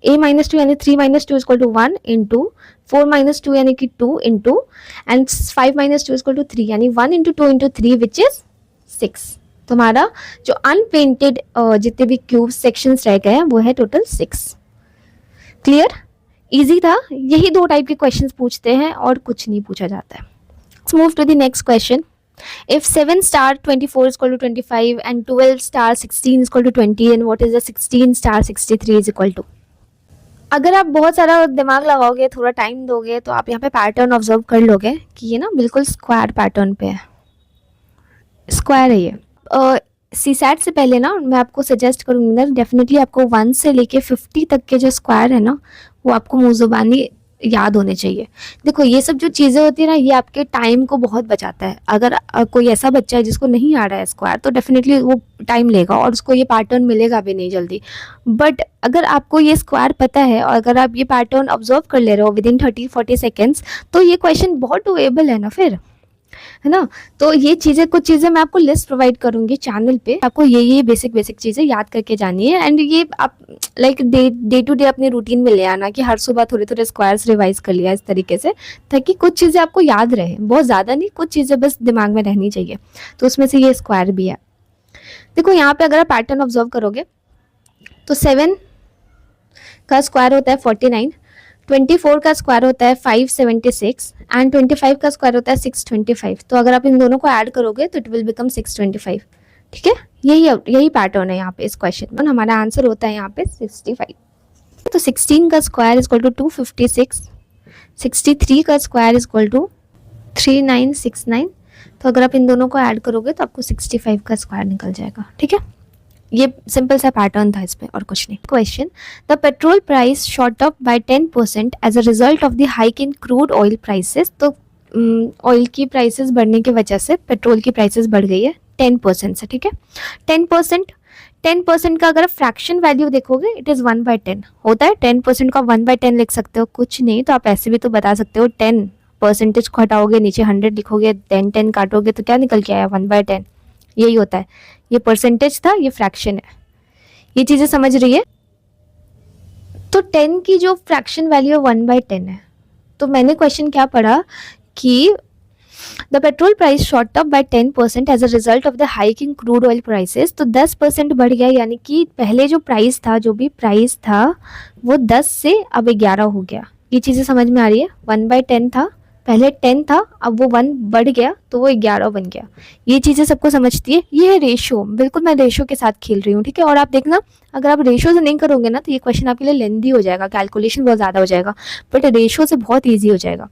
a-2 यानी 3 - 2 इक्वल टू 1 इंटू 4 - 2 यानी कि 2 इंटू एंड 5 - 2 इक्वल टू 3 यानी 1 इंटू 2 इंटू 3 विच इज 6। तुम्हारा जो अनपेंटेड जितने भी क्यूब सेक्शंस रह गए हैं वो है टोटल 6। क्लियर, इजी था, यही 2 टाइप के क्वेश्चंस पूछते हैं और कुछ नहीं पूछा जाता है। Let's move to the next question. If 7 star 24 is equal to 25 and 12 star 16 is equal to 20, and what is the 16 star 63 is equal to? अगर आप बहुत सारा दिमाग लगाओगे, थोड़ा टाइम दोगे, तो आप यहाँ पे पैटर्न ऑब्जर्व कर लोगे कि ये ना बिल्कुल स्क्वायर पैटर्न पे है, स्क्वायर है ये। सीसैट से पहले ना मैं आपको सजेस्ट करूँगी ना, डेफिनेटली आपको 1 से लेके 50 तक के जो स्क्वायर है ना वो आपको मुँह ज़ुबानी याद होने चाहिए। देखो ये सब जो चीज़ें होती है ना, ये आपके टाइम को बहुत बचाता है। अगर कोई ऐसा बच्चा है जिसको नहीं आ रहा है स्क्वायर, तो डेफिनेटली वो टाइम लेगा और उसको ये पैटर्न मिलेगा भी नहीं जल्दी। बट अगर आपको ये स्क्वायर पता है और अगर आप ये पैटर्न ऑब्जर्व कर ले रहे हो विदिन 30-40 सेकेंड्स, तो ये क्वेश्चन बहुत डुएबल है ना फिर, है ना। तो ये चीज़ें, कुछ चीज़ें मैं आपको लिस्ट प्रोवाइड करूंगी चैनल पे, आपको ये बेसिक चीज़ें याद करके जानी है। एंड ये आप लाइक डे टू डे अपने रूटीन में ले आना कि हर सुबह थोड़े स्क्वायर्स रिवाइज कर लिया इस तरीके से, ताकि कुछ चीज़ें आपको याद रहे, बहुत ज़्यादा नहीं, कुछ चीज़ें बस दिमाग में रहनी चाहिए। तो उसमें से ये स्क्वायर भी है। देखो यहाँ पे अगर आप पैटर्न ऑब्जर्व करोगे तो 7 का स्क्वायर होता है 49, 24 का स्क्वायर होता है 576 एंड 25 का स्क्वायर होता है 625। तो अगर आप इन दोनों को ऐड करोगे तो इट विल बिकम 625, ठीक है। यही पैटर्न है यहाँ पे इस क्वेश्चन में। हमारा आंसर होता है यहाँ पे 65। तो 16 का स्क्वायर इज इक्वल टू 256, 63 का स्क्वायर इज इक्वल टू 3969। तो अगर आप इन दोनों को ऐड करोगे तो आपको 65 का स्क्वायर निकल जाएगा, ठीक है। ये सिंपल सा पैटर्न था इसमें और कुछ नहीं। Question, the petrol price shot up by 10% as a result of the hike in crude oil prices. तो ऑयल की प्राइसेस बढ़ने की वजह से पेट्रोल की प्राइसेस बढ़ गई है 10% से, ठीक है। 10% का अगर आप फ्रैक्शन वैल्यू देखोगे इट इज़ 1/10 होता है। 10% को आप 1/10 लिख सकते हो, कुछ नहीं तो आप ऐसे भी तो बता सकते हो 10% को हटाओगे, नीचे 100 लिखोगे, 10 काटोगे तो क्या निकल के आया 1/10, यही होता है। ये परसेंटेज था, ये फ्रैक्शन है, ये चीज़ें समझ रही है। तो 10 की जो फ्रैक्शन वैल्यू 1/10 है, तो मैंने क्वेश्चन क्या पढ़ा कि the petrol price shot up by 10% as a result of the hike in crude oil prices. तो 10% बढ़ गया, यानी कि पहले जो प्राइस था, जो भी प्राइस था वो 10 से अब 11 हो गया। ये चीज़ें समझ में आ रही है। 1/10 था, पहले 10 था, अब वो 1 बढ़ गया तो वो 11 बन गया। ये चीज़ें सबको समझती है। ये है रेशो, बिल्कुल मैं रेशो के साथ खेल रही हूँ, ठीक है। और आप देखना, अगर आप रेशो से नहीं करोगे ना तो ये क्वेश्चन आपके लिए लेंदी हो जाएगा, कैलकुलेशन बहुत ज़्यादा हो जाएगा, बट रेशो से बहुत ईजी हो जाएगा।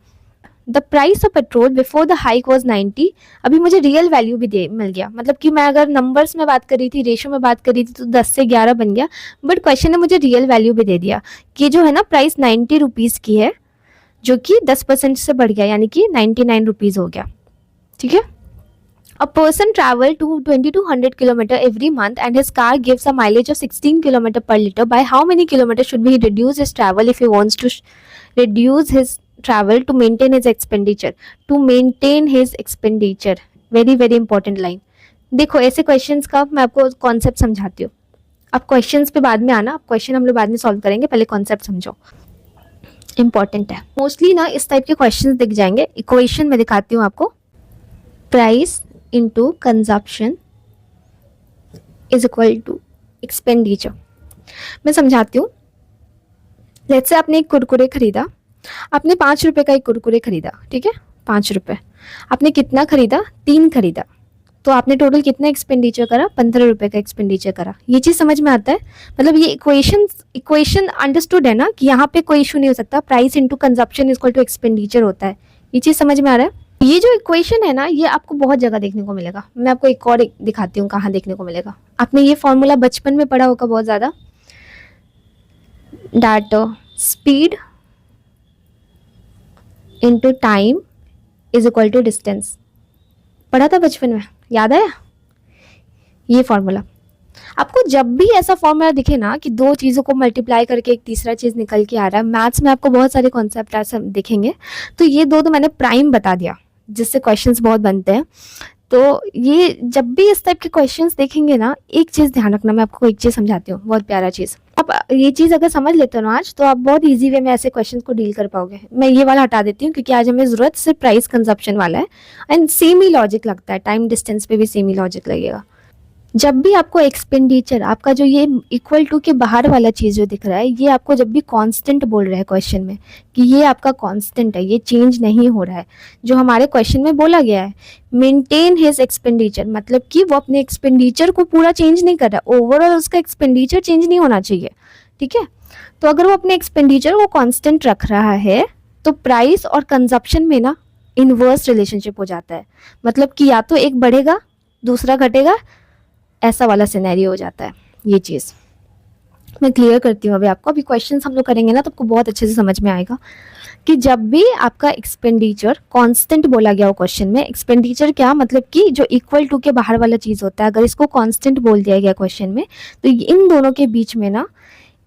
The price of petrol before the hike was 90। अभी मुझे रियल वैल्यू भी दे मिल गया, मतलब कि मैं अगर नंबर्स में बात कर रही थी, रेशो में बात कर रही थी तो 10 से 11 बन गया, बट क्वेश्चन ने मुझे रियल वैल्यू भी दे दिया कि जो है ना प्राइस 90 रुपीज़ की है, जो कि 10% से बढ़ गया, यानी कि 99 रुपीज़ हो गया, ठीक है। A person travel to 2200 km every month and his car gives a mileage of 16 km per liter. By how many kilometers should he reduce his travel if he wants to reduce his travel to maintain his expenditure? To maintain his expenditure. Very very important line. देखो ऐसे questions का मैं आपको concept समझाती हूँ। आप questions पे बाद में आना, आप क्वेश्चन हम लोग बाद में सॉल्व करेंगे, पहले कॉन्सेप्ट समझो, इंपॉर्टेंट है। मोस्टली ना इस टाइप के क्वेश्चंस दिख जाएंगे। इक्वेशन में दिखाती हूँ आपको। Price into consumption is equal to expenditure। मैं समझाती हूँ। लेट्स से आपने एक कुरकुरे खरीदा, आपने 5 रुपए का एक कुरकुरे खरीदा, ठीक है, 5 रुपए। आपने कितना खरीदा? 3 खरीदा, तो आपने टोटल कितना एक्सपेंडिचर करा? 15 रुपए का एक्सपेंडिचर करा। ये चीज़ समझ में आता है, मतलब ये इक्वेशन अंडरस्टूड है ना, कि यहाँ पे कोई इशू नहीं हो सकता। Price into consumption is equal to expenditure होता है। ये चीज़ समझ में आ रहा है। ये जो इक्वेशन है ना, ये आपको बहुत जगह देखने को मिलेगा। मैं आपको एक और दिखाती हूँ कहाँ देखने को मिलेगा। आपने ये फॉर्मूला बचपन में पढ़ा होगा बहुत ज़्यादा, that speed into time is equal to distance. पढ़ा था बचपन में, याद आया? ये फॉर्मूला आपको जब भी ऐसा फॉर्मूला दिखे ना कि दो चीज़ों को मल्टीप्लाई करके एक तीसरा चीज़ निकल के आ रहा है, मैथ्स में आपको बहुत सारे कॉन्सेप्ट ऐसे दिखेंगे। तो ये दो तो मैंने प्राइम बता दिया, जिससे क्वेश्चंस बहुत बनते हैं। तो ये जब भी इस टाइप के क्वेश्चंस देखेंगे ना, एक चीज़ ध्यान रखना, मैं आपको एक चीज़ समझाती हूँ, बहुत प्यारा चीज़। आप ये चीज़ अगर समझ लेते हो ना आज, तो आप बहुत इजी वे में ऐसे क्वेश्चन को डील कर पाओगे। मैं ये वाला हटा देती हूँ क्योंकि आज हमें ज़रूरत सिर्फ प्राइस कंजप्शन वाला है, एंड सेम ही लॉजिक लगता है, टाइम डिस्टेंस पे भी सेम ही लॉजिक लगेगा। जब भी आपको एक्सपेंडिचर, आपका जो ये इक्वल टू के बाहर वाला चीज़ जो दिख रहा है, ये आपको जब भी कांस्टेंट बोल रहा है क्वेश्चन में कि ये आपका कांस्टेंट है, ये चेंज नहीं हो रहा है, जो हमारे क्वेश्चन में बोला गया है मेंटेन हिज एक्सपेंडिचर, मतलब कि वो अपने एक्सपेंडिचर को पूरा चेंज नहीं कर रहा, ओवरऑल उसका एक्सपेंडिचर चेंज नहीं होना चाहिए, ठीक है। तो अगर वो अपने एक्सपेंडिचर को कॉन्स्टेंट रख रहा है तो प्राइस और कंजप्शन में ना इनवर्स रिलेशनशिप हो जाता है, मतलब कि या तो एक बढ़ेगा दूसरा घटेगा, ऐसा वाला सिनेरियो हो जाता है। ये चीज़ मैं क्लियर करती हूँ अभी आपको। अभी क्वेश्चंस हम लोग करेंगे ना तो आपको बहुत अच्छे से समझ में आएगा कि जब भी आपका एक्सपेंडिचर कांस्टेंट बोला गया हो क्वेश्चन में, एक्सपेंडिचर क्या मतलब कि जो इक्वल टू के बाहर वाला चीज़ होता है, अगर इसको कांस्टेंट बोल दिया गया क्वेश्चन में, तो इन दोनों के बीच में ना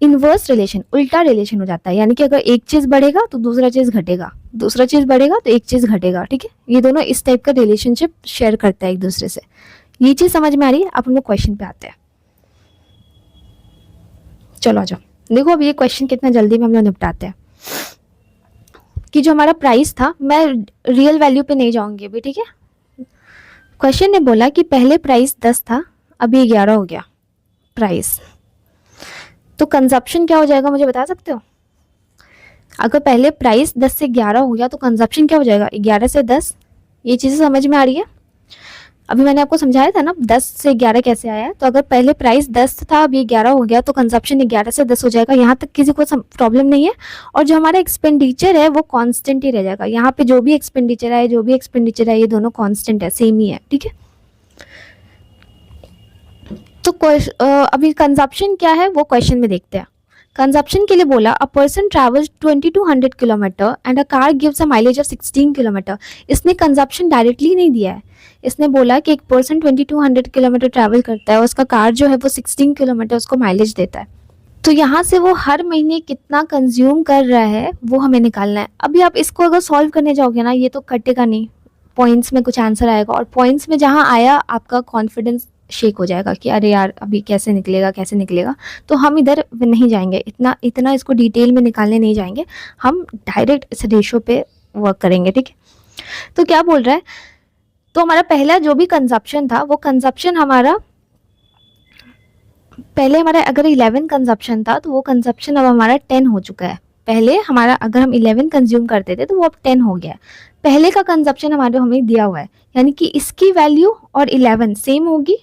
इनवर्स रिलेशन, उल्टा रिलेशन हो जाता है। यानी कि अगर एक चीज़ बढ़ेगा तो दूसरा चीज़ घटेगा, दूसरा चीज़ बढ़ेगा तो एक चीज़ घटेगा, ठीक है। ये दोनों इस टाइप का रिलेशनशिप शेयर करता है एक दूसरे से। ये चीज़ समझ में आ रही है? अब हम लोग क्वेश्चन पे आते हैं। चलो आ जाओ, देखो अब ये क्वेश्चन कितना जल्दी में हम लोग निपटाते हैं। कि जो हमारा प्राइस था, मैं रियल वैल्यू पे नहीं जाऊंगी अभी, ठीक है। क्वेश्चन ने बोला कि पहले प्राइस 10 था, अभी 11 हो गया प्राइस, तो कंजप्शन क्या हो जाएगा मुझे बता सकते हो? अगर पहले प्राइस 10 से 11 हो गया तो कंजप्शन क्या हो जाएगा? 11 से 10। ये चीज़ें समझ में आ रही है? अभी मैंने आपको समझाया था ना 10 से 11 कैसे आया है। तो अगर पहले प्राइस 10 था, अब ये 11 हो गया, तो कंजप्शन 11 से 10 हो जाएगा। यहाँ तक किसी को प्रॉब्लम नहीं है। और जो हमारा एक्सपेंडिचर है वो कांस्टेंट ही रह जाएगा। यहाँ पे जो भी एक्सपेंडिचर है, जो भी एक्सपेंडिचर है, ये दोनों कांस्टेंट है, सेम ही है, ठीक है। तो अभी कंजप्शन क्या है वो क्वेश्चन में देखते हैं। कंजप्शन के लिए बोला a person travels 2200 kilometre and a car gives a mileage of 16 kilometre. इसने कंजप्शन डायरेक्टली नहीं दिया है, इसने बोला कि एक पर्सन 2200 किलोमीटर ट्रैवल करता है और उसका कार जो है वो 16 किलोमीटर उसको माइलेज देता है। तो यहाँ से वो हर महीने कितना कंज्यूम कर रहा है वो हमें निकालना है। अभी आप इसको अगर सॉल्व करने जाओगे ना, ये तो कटेगा नहीं, पॉइंट्स में कुछ आंसर आएगा, और पॉइंट्स में जहाँ आया आपका कॉन्फिडेंस शेक हो जाएगा कि अरे यार अभी कैसे निकलेगा कैसे निकलेगा। तो हम इधर नहीं जाएंगे, इतना इतना इसको डिटेल में निकालने नहीं जाएंगे, हम डायरेक्ट इस रेशो पे वर्क करेंगे, ठीक है। तो क्या बोल रहा है, तो हमारा पहला जो भी कंजप्शन था वो कंजप्शन हमारा पहले हमारा अगर 11 कंजप्शन था तो वो कंजप्शन अब हमारा 10 हो चुका है। पहले हमारा अगर हम 11 कंज्यूम करते थे तो वो अब 10 हो गया है। पहले का कंजप्शन हमारे हमें दिया हुआ है, यानी कि इसकी वैल्यू और 11 सेम होगी,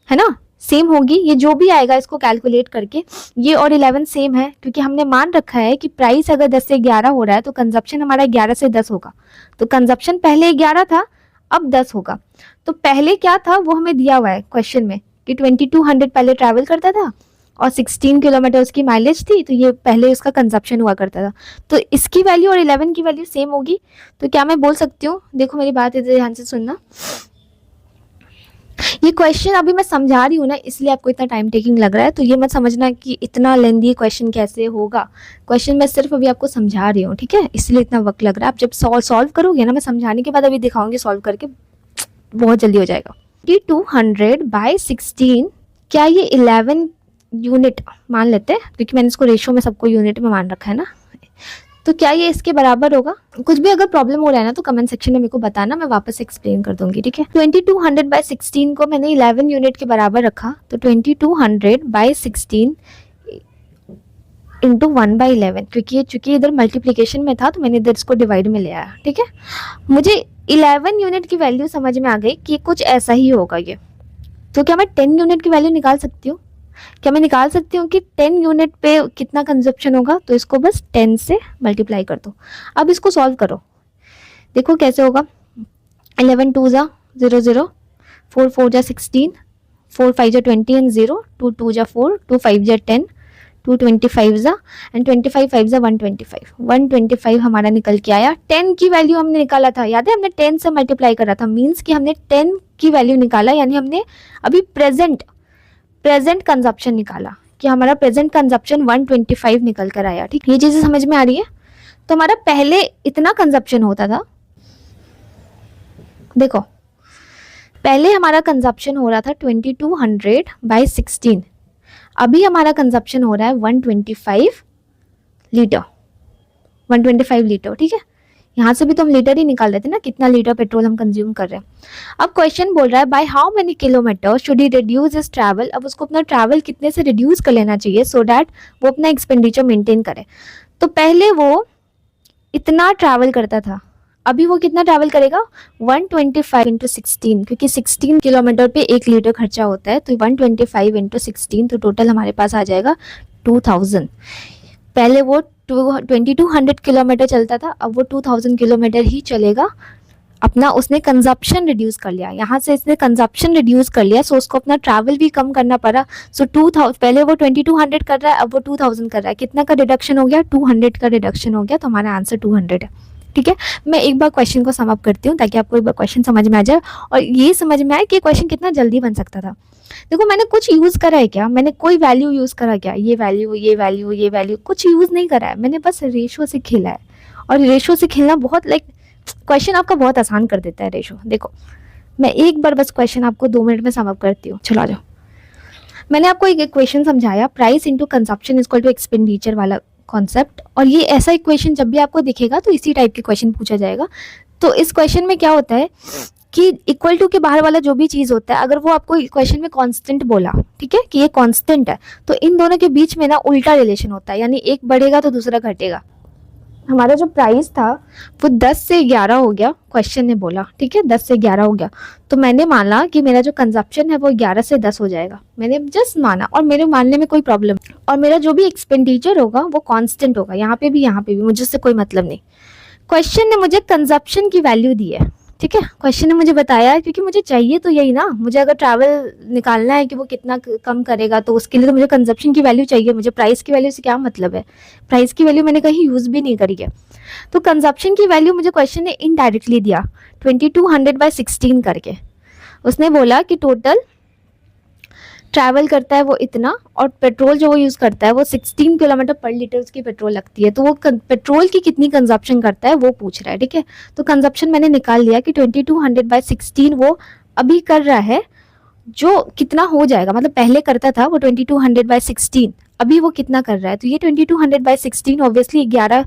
है ना, सेम होगी। ये जो भी आएगा इसको कैलकुलेट करके ये और 11 सेम है, क्योंकि हमने मान रखा है कि प्राइस अगर 10 से 11 हो रहा है तो कंजप्शन हमारा 11 से 10 होगा। तो कंजप्शन पहले 11 था, अब 10 होगा। तो पहले क्या था वो हमें दिया हुआ है क्वेश्चन में कि 2200 पहले ट्रैवल करता था और 16 किलोमीटर उसकी माइलेज थी, तो ये पहले उसका कंजप्शन हुआ करता था। तो इसकी वैल्यू और 11 की वैल्यू सेम होगी। तो क्या मैं बोल सकती हूँ, देखो मेरी बात इधर ध्यान से सुनना, ये क्वेश्चन अभी मैं समझा रही हूँ ना इसलिए आपको इतना टाइम टेकिंग लग रहा है, तो ये मत समझना कि इतना लेंदी क्वेश्चन कैसे होगा। क्वेश्चन मैं सिर्फ अभी आपको समझा रही हूँ, ठीक है, इसलिए इतना वक्त लग रहा है। आप जब सॉल्व करोगे ना, मैं समझाने के बाद अभी दिखाऊंगी सॉल्व करके, बहुत जल्दी हो जाएगा। 2200 बाई 16, क्या ये 11 यूनिट मान लेते हैं क्योंकि मैंने इसको रेशो में सबको यूनिट में मान रखा है ना, तो क्या ये इसके बराबर होगा। कुछ भी अगर प्रॉब्लम हो रहा है ना तो कमेंट सेक्शन में मेरे को बताना, मैं वापस एक्सप्लेन कर दूंगी, ठीक है। 2200 बाई 16 को मैंने 11 यूनिट के बराबर रखा, तो 2200 बाई 16 इंटू 1/11, क्योंकि चूंकि इधर मल्टीप्लीकेशन में था तो मैंने इधर इसको डिवाइड में ले आया, ठीक है। मुझे 11 यूनिट की वैल्यू समझ में आ गई कि कुछ ऐसा ही होगा ये। तो क्या मैं 10 यूनिट की वैल्यू निकाल सकती हूँ, क्या मैं निकाल सकती हूँ कि 10 यूनिट पे कितना कंजप्शन होगा। तो इसको बस 10 से मल्टीप्लाई कर दो। अब इसको सॉल्व करो, देखो कैसे होगा। 11 2 जा 0 0, 4 4 जा 16, 4 5 जा 20 एंड 0, 2 2 जा 4, 2 5 जा 10, 2 25 जा एंड 25 5 जा 125, 125 हमारा निकल के आया। 10 की वैल्यू हमने निकाला था, याद है, हमने 10 से मल्टीप्लाई करा था, मीन्स कि हमने 10 की वैल्यू निकाला, यानी हमने अभी प्रेजेंट कंजप्शन निकाला कि हमारा प्रेजेंट कंजप्शन 125 निकल कर आया, ठीक। ये चीजें समझ में आ रही है। तो हमारा पहले इतना कंजप्शन होता था, देखो पहले हमारा कंजप्शन हो रहा था 2200 बाई 16, अभी हमारा कंजप्शन हो रहा है 125 लीटर, 125 लीटर, ठीक है। यहाँ से भी तो हम लीटर ही निकाल देते ना, कितना लीटर पेट्रोल हम कंज्यूम कर रहे हैं। अब क्वेश्चन बोल रहा है by how many kilometre should he reduce his travel. अब उसको अपना ट्रैवल कितने से रिड्यूस कर लेना चाहिए सो दैट वो अपना एक्सपेंडिचर मेंटेन करे। तो पहले वो इतना ट्रैवल करता था, अभी वो कितना ट्रैवल करेगा, 125 इंटू 16, क्योंकि 16 किलोमीटर पे 1 लीटर खर्चा होता है, तो 125 इंटू 16, तो टोटल हमारे पास आ जाएगा 2000। पहले वो 2200 किलोमीटर चलता था, अब वो 2000 किलोमीटर ही चलेगा। अपना उसने कंजप्शन रिड्यूस कर लिया, यहाँ से इसने कंजप्शन रिड्यूस कर लिया, सो उसको अपना ट्रैवल भी कम करना पड़ा। सो 2000, पहले वो 2200 कर रहा है, अब वो 2000 कर रहा है, कितना का रिडक्शन हो गया, 200 का रिडक्शन हो गया, तो हमारा आंसर 200 है, ठीक है। मैं एक बार क्वेश्चन को सम अप करती हूँ ताकि आपको एक बार क्वेश्चन समझ में आ जाए और ये समझ में आए कि क्वेश्चन कितना जल्दी बन सकता था। देखो मैंने कुछ यूज़ करा है क्या, मैंने कोई वैल्यू यूज़ करा क्या, ये वैल्यू ये वैल्यू ये वैल्यू कुछ यूज़ नहीं करा है, मैंने बस रेशो से खेला है। और रेशो से खेलना बहुत क्वेश्चन आपका बहुत आसान कर देता है रेशो। देखो मैं एक बार बस क्वेश्चन आपको 2 मिनट में सम अप करती हूँ, चलो आ जाओ। मैंने आपको एक इक्वेशन समझाया, price into consumption is equal to expenditure वाला कॉन्सेप्ट, और ये ऐसा इक्वेशन जब भी आपको दिखेगा तो इसी टाइप के क्वेश्चन पूछा जाएगा। तो इस क्वेश्चन में क्या होता है कि इक्वल टू के बाहर वाला जो भी चीज़ होता है, अगर वो आपको क्वेश्चन में कांस्टेंट बोला, ठीक है, कि ये कांस्टेंट है, तो इन दोनों के बीच में ना उल्टा रिलेशन होता है, यानी एक बढ़ेगा तो दूसरा घटेगा। हमारा जो प्राइस था वो 10 से 11 हो गया, क्वेश्चन ने बोला, ठीक है, 10 से 11 हो गया, तो मैंने माना कि मेरा जो कंजप्शन है वो 11 से 10 हो जाएगा, मैंने जस्ट माना, और मेरे मानने में कोई प्रॉब्लम, और मेरा जो भी एक्सपेंडिचर होगा वो कांस्टेंट होगा, यहाँ पे भी मुझे उससे कोई मतलब नहीं। क्वेश्चन ने मुझे कंजप्शन की वैल्यू दी है, ठीक है, क्वेश्चन ने मुझे बताया, क्योंकि मुझे चाहिए तो यही ना, मुझे अगर ट्रैवल निकालना है कि वो कितना कम करेगा, तो उसके लिए तो मुझे कंजप्शन की वैल्यू चाहिए, मुझे प्राइस की वैल्यू से क्या मतलब है, प्राइस की वैल्यू मैंने कहीं यूज़ भी नहीं करी है। तो कंजप्शन की वैल्यू मुझे क्वेश्चन ने इनडायरेक्टली दिया 2200/16 करके। उसने बोला कि टोटल ट्रैवल करता है वो इतना, और पेट्रोल जो वो यूज़ करता है वो 16 किलोमीटर पर लीटर उसकी पेट्रोल लगती है, तो वो पेट्रोल की कितनी कंजप्शन करता है वो पूछ रहा है। ठीक है, तो कंजप्शन मैंने निकाल लिया कि 2200/16 वो अभी कर रहा है, जो कितना हो जाएगा, मतलब पहले करता था वो 2200/16, अभी वो कितना कर रहा है, तो ये 2200/16 ऑब्वियसली 11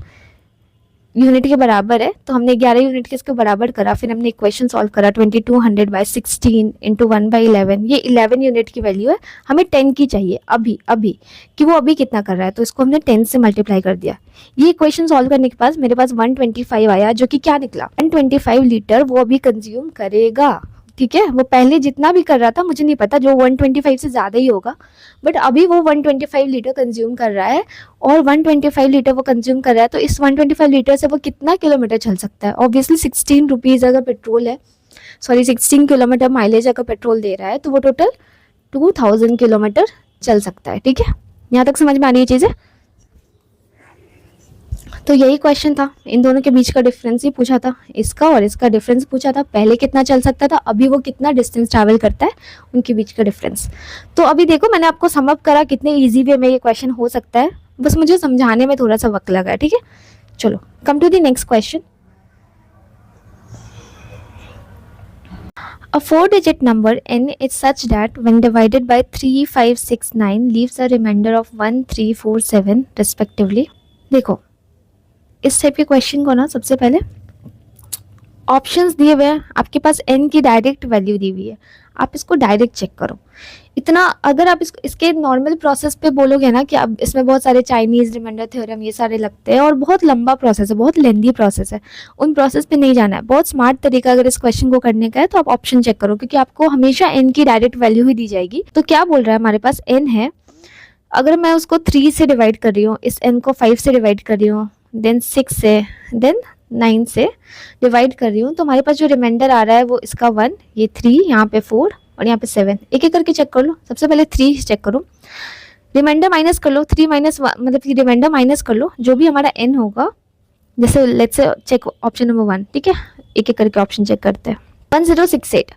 यूनिट के बराबर है, तो हमने 11 यूनिट के इसके बराबर करा, फिर हमने इक्वेशन सॉल्व करा 2200/16 इंटू 1/11, ये 11 यूनिट की वैल्यू है, हमें 10 की चाहिए अभी अभी, कि वो अभी कितना कर रहा है, तो इसको हमने 10 से मल्टीप्लाई कर दिया। ये इक्वेशन सॉल्व करने के पास मेरे पास 125 आया, जो कि क्या निकला, 125 लीटर वो अभी कंज्यूम करेगा। ठीक है, वो पहले जितना भी कर रहा था मुझे नहीं पता, जो 125 से ज़्यादा ही होगा, बट अभी वो 125 लीटर कंज्यूम कर रहा है, और 125 लीटर वो कंज्यूम कर रहा है, तो इस 125 लीटर से वो कितना किलोमीटर चल सकता है। ऑब्वियसली 16 रुपीज़ अगर पेट्रोल है, 16 किलोमीटर माइलेज अगर पेट्रोल दे रहा है, तो वो टोटल 2000 किलोमीटर चल सकता है। ठीक है, यहाँ तक समझ में आ रही है चीज़ें। तो यही क्वेश्चन था, इन दोनों के बीच का डिफरेंस ही पूछा था, इसका और इसका डिफरेंस पूछा था, पहले कितना चल सकता था, अभी वो कितना डिस्टेंस ट्रैवल करता है, उनके बीच का डिफरेंस। तो अभी देखो मैंने आपको सम अप करा कितने इजी वे में ये क्वेश्चन हो सकता है, बस मुझे समझाने में थोड़ा सा वक्त लगा है। ठीक है, चलो come to the next question. A 4-digit number n is such that when divided by 3, 5, 6, 9 leaves a remainder of 1, 3, 4, 7 respectively। देखो इस टाइप के क्वेश्चन को ना, सबसे पहले ऑप्शंस दिए हुए हैं, आपके पास n की डायरेक्ट वैल्यू दी हुई है, आप इसको डायरेक्ट चेक करो। इतना अगर आप इसके नॉर्मल प्रोसेस पे बोलोगे ना कि अब इसमें बहुत सारे चाइनीज़ रिमाइंडर थ्योरम ये सारे लगते हैं, और बहुत लंबा प्रोसेस है, बहुत लेंदी प्रोसेस है, उन प्रोसेस पे नहीं जाना है। बहुत स्मार्ट तरीका अगर इस क्वेश्चन को करने का है तो आप ऑप्शन चेक करो, क्योंकि आपको हमेशा n की डायरेक्ट वैल्यू ही दी जाएगी। तो क्या बोल रहा है, हमारे पास n है, अगर मैं उसको 3 से डिवाइड कर रही हूँ, इस n को 5 से डिवाइड कर रही हूँ, देन 6 से, देन 9 से डिवाइड कर रही हूँ, तो हमारे पास जो रिमाइंडर आ रहा है वो इसका 1, ये 3, यहाँ पे 4 और यहाँ पे 7। एक एक करके चेक कर लो। सबसे पहले 3 चेक करो, रिमाइंडर माइनस कर लो, 3 माइनस मतलब कि रिमाइंडर माइनस कर लो, जो भी हमारा n होगा, जैसे let's say check option number 1। ठीक है, एक एक करके ऑप्शन चेक करते हैं। 1068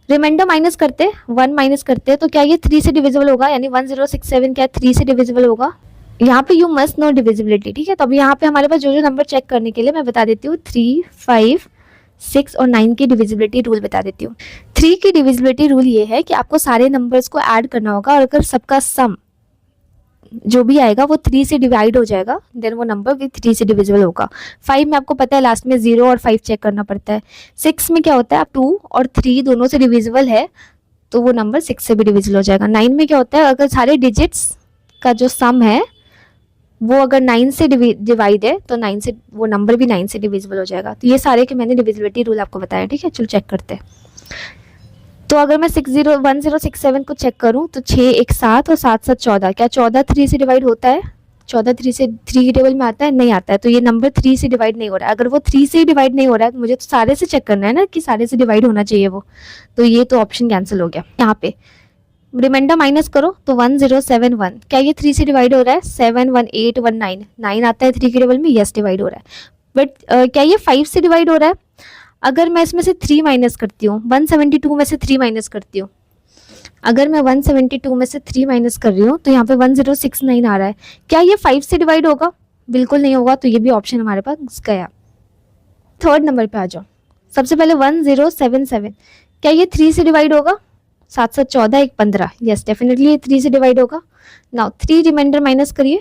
रिमाइंडर माइनस करते, 1 माइनस करते, तो क्या ये 3 से डिविजिबल होगा, यानी 1067 क्या 3 से डिविजिबल होगा। यहाँ पे यू मस्ट नो डिविजिबिलिटी। ठीक है, तो अब यहाँ पे हमारे पास जो नंबर चेक करने के लिए मैं बता देती हूँ, 3, 5, 6 और 9 की डिविजिबिलिटी रूल बता देती हूँ। 3 की डिविजिबिलिटी रूल ये है कि आपको सारे नंबर्स को ऐड करना होगा, और अगर सबका सम जो भी आएगा वो 3 से डिवाइड हो जाएगा, देन वो नंबर भी 3 से डिविजिबल होगा। 5 में आपको पता है लास्ट में 0 और 5 चेक करना पड़ता है। 6 में क्या होता है, आप 2 और 3 दोनों से डिविजिबल है, तो वो नंबर 6 से भी डिविजिबल हो जाएगा। 9 में क्या होता है, अगर सारे डिजिट्स का जो सम है वो अगर 9 से डिवाइड है, तो 9 से वो नंबर भी 9 से डिविजिबल हो जाएगा। तो ये सारे के मैंने डिविजिबिलिटी रूल आपको बताया। ठीक है, चलो चेक करते हैं। तो अगर मैं 1067 को चेक करूं, तो 6 1 7 और 7 7 14, क्या 14 3 से डिवाइड होता है, 14 3 से 3 की टेबल में आता है, नहीं आता है, तो ये नंबर 3 से डिवाइड नहीं हो रहा है। अगर वो 3 से डिवाइड नहीं हो रहा है, तो मुझे तो सारे से चेक करना है ना कि सारे से डिवाइड होना चाहिए वो, तो ये तो ऑप्शन कैंसिल हो गया। यहाँ पे रिमाइंडर माइनस करो, तो 1071, क्या ये 3 से डिवाइड हो रहा है, 7 1 8 1 9, 9 आता है 3 की टेबल में, यस डिवाइड हो रहा है। बट क्या ये 5 से डिवाइड हो रहा है, अगर मैं इसमें से 3 माइनस करती हूँ, 172 में से 3 माइनस करती हूँ, अगर मैं 172 में से 3 माइनस कर रही हूँ, तो यहाँ पे 1069 आ रहा है, क्या ये 5 से डिवाइड होगा, बिल्कुल नहीं होगा, तो ये भी ऑप्शन हमारे पास गया। थर्ड नंबर पे आ जाओ। सबसे पहले 1077, क्या ये 3 से डिवाइड होगा, 7 7 14 1 15, यस डेफिनेटली ये 3 से डिवाइड होगा। नाउ 3 रिमाइंडर माइनस करिए,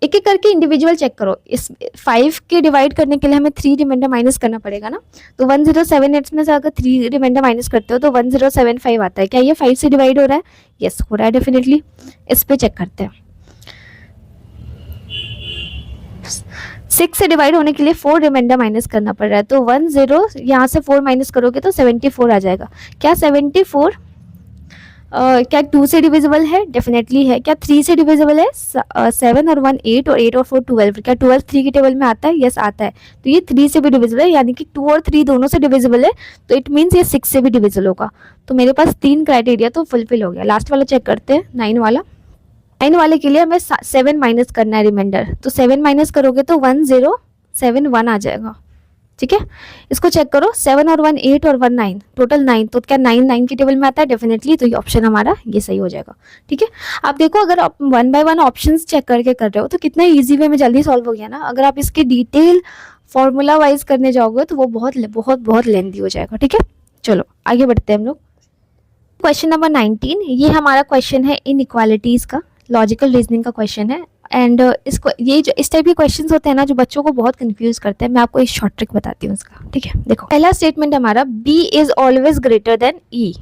एक एक करके इंडिविजुअल चेक करो। इस 5 के डिवाइड करने के लिए हमें 3 रिमाइंडर माइनस करना पड़ेगा ना, तो 1078 में से अगर 3 रिमाइंडर माइनस करते हो तो 1075 आता है, क्या ये 5 से डिवाइड हो रहा है, यस हो रहा है डेफिनेटली। इस पे चेक करते हैं। 6 से डिवाइड होने के लिए 4 रिमाइंडर माइनस करना पड़ रहा है, तो 10 यहाँ से 4 माइनस करोगे तो 74 आ जाएगा, क्या 74 क्या 2 से डिविजिबल है? डेफिनेटली है। क्या 3 से डिविजिबल है? 7 और 1 8 और 8 और 4 12। क्या 12 3 की टेबल में आता है? यस आता है। तो ये 3 से भी डिविजिबल है, यानी कि 2 और 3 दोनों से डिविजिबल है, तो इट मीन्स ये 6 से भी डिविजिबल होगा। तो मेरे पास 3 क्राइटेरिया तो फुलफिल हो गया। लास्ट वाला चेक करते हैं, 9 वाला। 9 वाले के लिए हमें 7 माइनस करना है रिमाइंडर, तो 7 माइनस करोगे तो 1071 आ जाएगा। ठीक है, इसको चेक करो, 7 और 1 8 और 1 9, टोटल 9। तो क्या 9 9 की टेबल में आता है? डेफिनेटली। तो ये ऑप्शन हमारा ये सही हो जाएगा। ठीक है, आप देखो अगर आप 1 बाय 1 ऑप्शंस चेक करके कर रहे हो तो कितना इजी वे में जल्दी सॉल्व हो गया ना। अगर आप इसके डिटेल फॉर्मूला वाइज करने जाओगे तो वो बहुत बहुत बहुत लेंथी हो जाएगा। ठीक है, चलो आगे बढ़ते हैं हम लोग। क्वेश्चन नंबर 19, ये हमारा क्वेश्चन है इनइक्वालिटीज का, लॉजिकल रीजनिंग का क्वेश्चन है। एंड इसको ये जो इस टाइप के क्वेश्चंस होते हैं ना जो बच्चों को बहुत कंफ्यूज करते हैं, मैं आपको एक शॉर्ट ट्रिक बताती हूँ इसका। ठीक है, देखो पहला स्टेटमेंट हमारा b is always greater than e।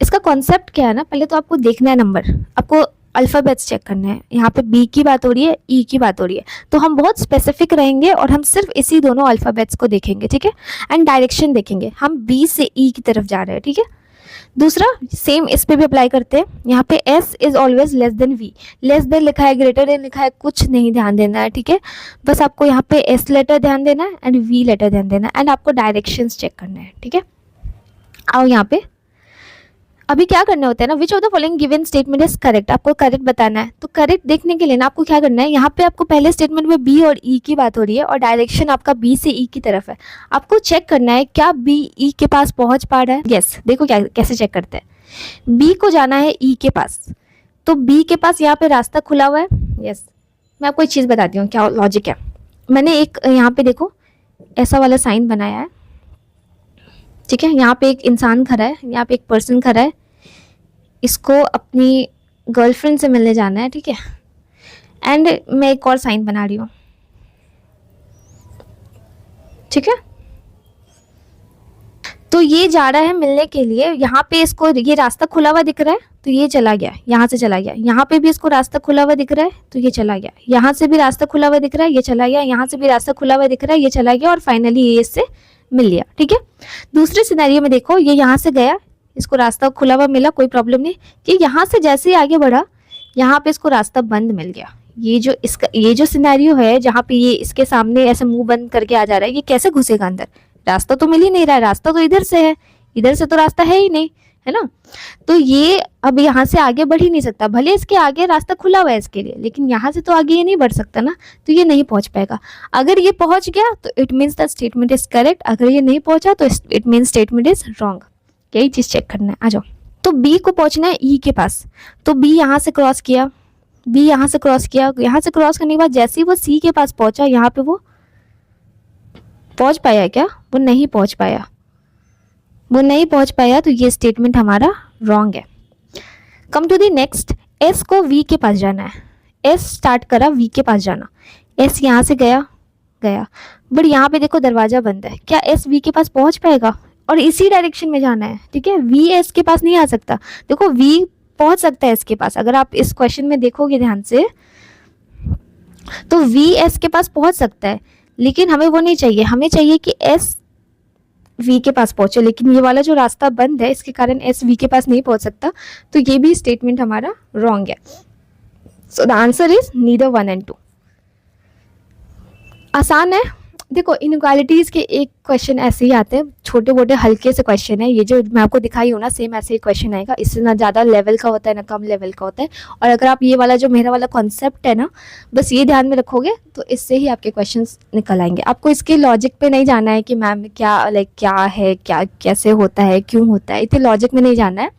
इसका कॉन्सेप्ट क्या है ना, पहले तो आपको देखना है नंबर, आपको अल्फाबेट्स चेक करना है। यहाँ पे b की बात हो रही है, e की बात हो रही है, तो हम बहुत स्पेसिफिक रहेंगे और हम सिर्फ इसी दोनों अल्फाबेट्स को देखेंगे। ठीक है, एंड डायरेक्शन देखेंगे, हम b से e की तरफ जा रहे हैं। ठीक है, दूसरा सेम इस पे भी अप्लाई करते हैं। यहाँ पे s is always less than v, less than लिखा है, ग्रेटर देन लिखा है, कुछ नहीं ध्यान देना है। ठीक है, बस आपको यहाँ पे s लेटर ध्यान देना है एंड v लेटर ध्यान देना है, एंड आपको डायरेक्शंस चेक करना है। ठीक है, आओ यहाँ पे अभी क्या करना होता है ना, which of the following given statement is correct, आपको करेक्ट बताना है। तो करेक्ट देखने के लिए ना आपको क्या करना है, यहाँ पे आपको पहले स्टेटमेंट में बी और ई की बात हो रही है और डायरेक्शन आपका बी से ई की तरफ है। आपको चेक करना है क्या बी ई के पास पहुंच पा रहा है। यस, देखो क्या कैसे चेक करते हैं। बी को जाना है ई के पास, तो बी के पास यहाँ पे रास्ता खुला हुआ है। यस, मैं आपको एक चीज़ बताती हूँ क्या लॉजिक है। मैंने एक यहाँ पे देखो ऐसा वाला साइन बनाया है। ठीक है, यहाँ पे एक इंसान खड़ा है, यहाँ पे एक पर्सन खड़ा है, इसको अपनी गर्लफ्रेंड से मिलने जाना है। ठीक है, एंड मैं एक और साइन बना रही हूँ। ठीक है, तो ये जा रहा है मिलने के लिए, यहाँ पे इसको ये रास्ता खुला हुआ दिख रहा है तो ये चला गया, यहाँ से चला गया। यहाँ पे भी इसको रास्ता खुला हुआ दिख रहा है तो ये चला गया, यहाँ से भी रास्ता खुला हुआ दिख रहा है, ये चला गया, यहाँ से भी रास्ता खुला हुआ दिख रहा है, ये चला गया, और फाइनली ये इससे मिल लिया। ठीक है, दूसरे सिनेरियो में देखो, ये यहाँ से गया, इसको रास्ता खुला हुआ मिला, कोई प्रॉब्लम नहीं, कि यहाँ से जैसे ही आगे बढ़ा यहाँ पे इसको रास्ता बंद मिल गया। ये जो सिनेरियो है जहाँ पे ये इसके सामने ऐसे मुंह बंद करके आ जा रहा है, ये कैसे घुसेगा अंदर? रास्ता तो मिल ही नहीं रहा है, रास्ता तो इधर से है, इधर से तो रास्ता है ही नहीं, है ना। तो ये अब यहाँ से आगे बढ़ ही नहीं सकता, भले इसके आगे रास्ता खुला हुआ है इसके लिए, लेकिन यहाँ से तो आगे ये नहीं बढ़ सकता ना, तो ये नहीं पहुंच पाएगा। अगर ये पहुंच गया तो it means the statement is correct, अगर ये नहीं पहुंचा तो it means statement is wrong. यही चीज चेक करना है। आ जाओ, तो बी को पहुंचना है ई के पास, तो बी यहाँ से क्रॉस किया, बी यहाँ से क्रॉस किया, यहाँ से क्रॉस करने के बाद जैसे ही वो सी के पास पहुंचा, यहाँ पे वो पहुंच पाया क्या? वो नहीं पहुंच पाया, वो नहीं पहुंच पाया, तो ये स्टेटमेंट हमारा रॉन्ग है। Come to the next, S को वी के पास जाना है, एस स्टार्ट करा वी के पास जाना, एस यहाँ से गया, बट यहाँ पे देखो दरवाजा बंद है, क्या एस वी के पास पहुंच पाएगा? और इसी डायरेक्शन में जाना है। ठीक है, वी एस के पास नहीं आ सकता, देखो वी पहुंच सकता है एस के पास, अगर आप इस क्वेश्चन में देखोगे ध्यान से तो वी एस के पास पहुंच सकता है, लेकिन हमें वो नहीं चाहिए, हमें चाहिए कि एस वी के पास पहुंचे, लेकिन ये वाला जो रास्ता बंद है इसके कारण एस वी के पास नहीं पहुंच सकता, तो ये भी स्टेटमेंट हमारा रॉन्ग है। So the answer is neither 1 and 2। आसान है। देखो इनइक्वालिटीज के एक क्वेश्चन ऐसे ही आते हैं, छोटे मोटे हल्के से क्वेश्चन है, ये जो मैं आपको दिखाई हूँ ना सेम ऐसे ही क्वेश्चन आएगा, इससे ना ज़्यादा लेवल का होता है ना कम लेवल का होता है। और अगर आप ये वाला जो मेरा वाला कॉन्सेप्ट है ना, बस ये ध्यान में रखोगे तो इससे ही आपके क्वेश्चंस निकल आएंगे। आपको इसके लॉजिक पे नहीं जाना है कि मैम क्या क्या है, क्या कैसे होता है, क्यों होता है, इतने लॉजिक में नहीं जाना है,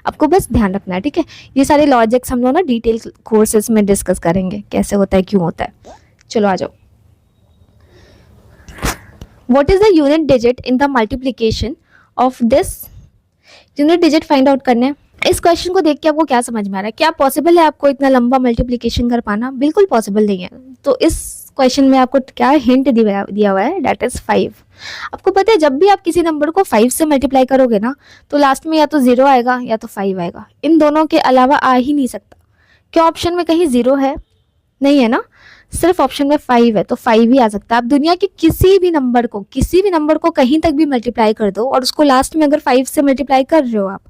आपको बस ध्यान रखना है। ठीक है, ये सारे लॉजिक्स हम लोग ना डिटेल कोर्सेज में डिस्कस करेंगे, कैसे होता है, क्यों होता है। चलो आ जाओ। What is the unit digit in the multiplication of this? Unit digit find out करना है। इस क्वेश्चन को देख के आपको क्या समझ में आ रहा है? क्या पॉसिबल है आपको इतना लंबा मल्टीप्लिकेशन कर पाना? बिल्कुल पॉसिबल नहीं है। तो इस क्वेश्चन में आपको क्या हिंट दिया हुआ है, डेट इज 5। आपको पता है जब भी आप किसी नंबर को 5 से मल्टीप्लाई करोगे ना, तो लास्ट में या तो 0 आएगा या तो 5 आएगा, इन दोनों के अलावा आ ही नहीं सकता। क्या ऑप्शन में कहीं 0 है? नहीं है ना, सिर्फ ऑप्शन में 5 है, तो 5 ही आ सकता है। आप दुनिया के किसी भी नंबर को कहीं तक भी मल्टीप्लाई कर दो और उसको लास्ट में अगर 5 से मल्टीप्लाई कर रहे हो आप,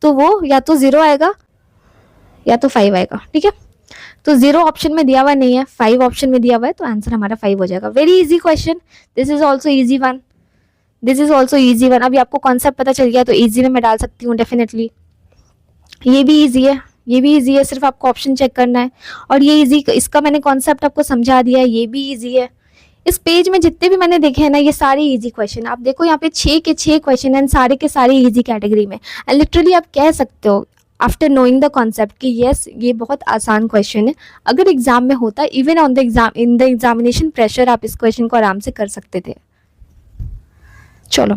तो वो या तो 0 आएगा या तो 5 आएगा, ठीक है। तो 0 ऑप्शन में दिया हुआ नहीं है, 5 ऑप्शन में दिया हुआ है, तो आंसर हमारा 5 हो जाएगा। Very easy question, this is also easy one, this is also easy one. अभी आपको कॉन्सेप्ट पता चल गया तो इजी में मैं डाल सकती हूँ डेफिनेटली। ये भी इजी है, ये भी इजी है, सिर्फ आपको ऑप्शन चेक करना है। और ये इजी, इसका मैंने कॉन्सेप्ट आपको समझा दिया है, ये भी इजी है। इस पेज में जितने भी मैंने देखे हैं ना, ये सारे इजी क्वेश्चन। आप देखो यहाँ पे 6 के 6 क्वेश्चन हैं, सारे के सारे इजी कैटेगरी में। एंड लिटरली आप कह सकते हो आफ्टर नोइंग द कॉन्सेप्ट कि यस ये बहुत आसान क्वेश्चन है। अगर एग्जाम में होता, even on the exam, in the examination pressure, आप इस क्वेश्चन को आराम से कर सकते थे। चलो,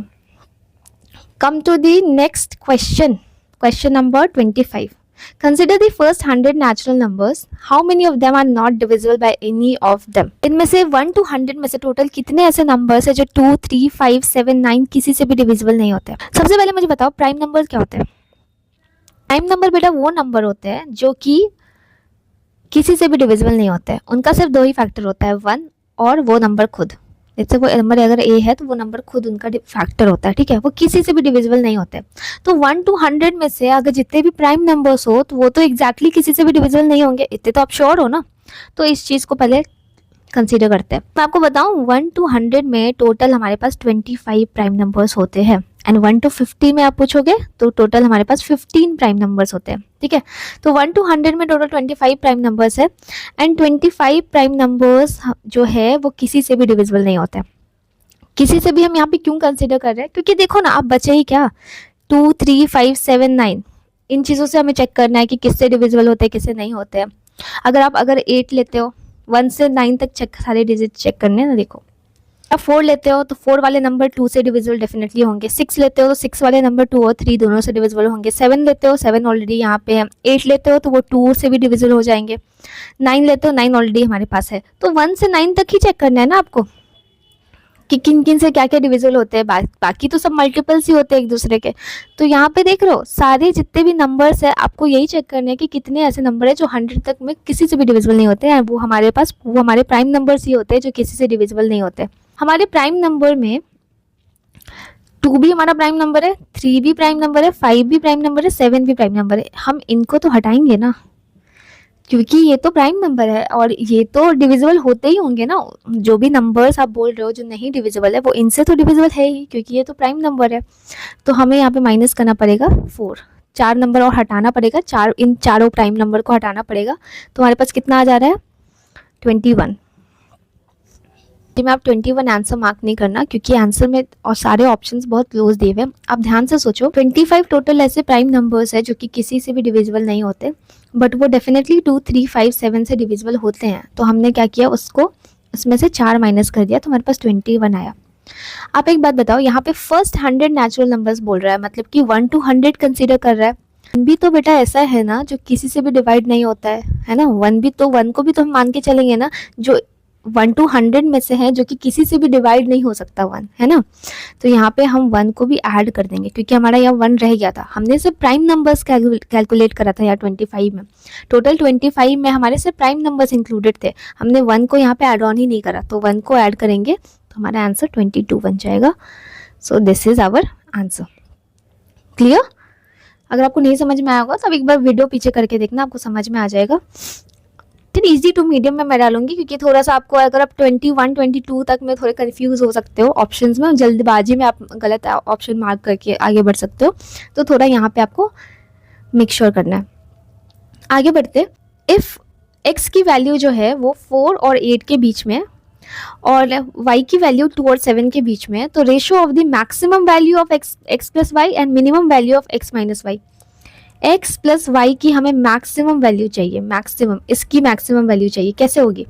come to the next question, question number 25। Consider the first 100 natural numbers. How many of them are not divisible by any of them? इनमें से 1 to 100 में से टोटल कितने ऐसे नंबर्स है जो 2, 3, 5, 7, 9 किसी से भी डिविजिबल नहीं होते? सबसे पहले मुझे बताओ प्राइम नंबर क्या होते हैं? प्राइम नंबर बेटा वो नंबर होते हैं जो कि किसी से भी डिविजिबल नहीं होते हैं। उनका सिर्फ 2 ही फैक्टर होता है, 1 और वो नंबर खुद। जैसे वो नंबर अगर ए है तो वो नंबर खुद उनका फैक्टर होता है, ठीक है। वो किसी से भी डिविजिबल नहीं होते। तो 1 to 100 में से अगर जितने भी प्राइम नंबर्स हो तो वो तो एग्जैक्टली किसी से भी डिविजिबल नहीं होंगे, इतने तो आप श्योर हो ना। तो इस चीज़ को पहले कंसीडर करते हैं। मैं आपको बताऊं 1 to 100 में टोटल हमारे पास 25 प्राइम नंबर्स होते हैं। एंड 1 to 50 में आप पूछोगे तो टोटल हमारे पास 15 प्राइम नंबर्स होते हैं, ठीक है। तो 1 to 100 में टोटल 25 प्राइम नंबर्स है। एंड 25 प्राइम नंबर्स जो है वो किसी से भी डिविजिबल नहीं होते। किसी से भी हम यहाँ पे क्यों कंसिडर कर रहे हैं? क्योंकि देखो ना, आप बचे ही क्या, 2, 3, 5, 7, 9, इन चीज़ों से हमें चेक करना है कि किससे डिविजिबल होते हैं, किससे नहीं होते हैं। अगर 8 लेते हो, 1 से 9 तक चेक, सारे डिजिट चेक करने हैं ना। देखो, अब 4 लेते हो तो 4 वाले नंबर 2 से डिविजिबल डेफिनेटली होंगे। 6 लेते हो तो 6 वाले नंबर 2 और 3 दोनों से डिविजिबल होंगे। 7 लेते हो, 7 ऑलरेडी यहाँ पे है। 8 लेते हो तो वो 2 से भी डिविजिबल हो जाएंगे। 9 लेते हो, 9 ऑलरेडी हमारे पास है। तो 1 से 9 तक ही चेक करना है ना आपको कि किन किन से क्या क्या डिविजिबल होते हैं। बाकी तो सब मल्टीपल्स ही होते हैं एक दूसरे के। तो यहाँ पे देख रहे हो, सारे जितने भी नंबर्स है आपको यही चेक करने हैं कि कितने ऐसे नंबर है जो 100 तक में किसी से भी डिविजिबल नहीं होते हैं। वो हमारे प्राइम नंबर्स ही होते हैं जो किसी से डिविजिबल नहीं होते। हमारे प्राइम नंबर में 2 भी हमारा प्राइम नंबर है, 3 भी प्राइम नंबर है, 5 भी प्राइम नंबर है, 7 भी प्राइम नंबर है। हम इनको तो हटाएंगे ना, क्योंकि ये तो प्राइम नंबर है और ये तो डिविजिबल होते ही होंगे ना। जो भी नंबर्स आप बोल रहे हो जो नहीं डिविजिबल है वो इनसे तो डिविजिबल है ही, क्योंकि ये तो प्राइम नंबर है। तो हमें यहाँ पे माइनस करना पड़ेगा 4, 4 नंबर और हटाना पड़ेगा, इन चारों प्राइम नंबर को हटाना पड़ेगा। तो हमारे पास कितना आ जा रहा है? 21। में आप 21 आंसर मार्क नहीं करना, क्योंकि आंसर में और सारे ऑप्शंस बहुत क्लोज दिए हुए हैं। आप ध्यान से सोचो, 25 टोटल ऐसे प्राइम नंबर्स है जो कि किसी से भी डिविजिबल नहीं होते, बट वो डेफिनेटली 2, 3, 5, 7 से डिविजिबल होते हैं। तो हमने क्या किया, उसको उसमें से 4 माइनस कर दिया, तो हमारे पास 21 आया। आप एक बात बताओ, यहाँ पे फर्स्ट 100 नेचुरल नंबर्स बोल रहा है, मतलब कि 1 to 100 कंसिडर कर रहा है। 1 भी तो बेटा ऐसा है ना जो किसी से भी डिवाइड नहीं होता है ना। 1 भी तो, 1 को भी तो हम मान के चलेंगे ना, जो 1 to 100 में से है जो कि किसी से भी डिवाइड नहीं हो सकता 1, है ना। तो यहाँ पे हम 1 को भी ऐड कर देंगे, क्योंकि हमारा यहाँ 1 रह गया था। हमने सिर्फ प्राइम नंबर्स कैलकुलेट करा था यहाँ 25 में। टोटल 25 में हमारे सिर्फ प्राइम नंबर्स इंक्लूडेड थे, हमने 1 को यहाँ पे ऐड ऑन ही नहीं करा। तो 1 को ऐड करेंगे तो हमारा आंसर 22 बन जाएगा। So this is our answer. Clear? अगर आपको नहीं समझ में आया होगा तो अब एक बार वीडियो पीछे करके देखना, आपको समझ में आ जाएगा। इजी टू मीडियम में मैं डालूंगी, क्योंकि थोड़ा सा आपको, अगर आप 21, 22 तक में थोड़े कंफ्यूज हो सकते हो ऑप्शंस में, जल्दबाजी में आप गलत ऑप्शन मार्क करके आगे बढ़ सकते हो, तो थोड़ा यहाँ पे आपको मेक श्योर करना है। आगे बढ़ते, इफ़ x की वैल्यू जो है वो 4 और 8 के बीच में और y की वैल्यू 2 और 7 के बीच में, तो ratio of the maximum value of x plus y and minimum value of x minus y. x plus y की हमें मैक्सिमम वैल्यू चाहिए, मैक्सिमम, इसकी मैक्सिमम वैल्यू चाहिए। कैसे होगी?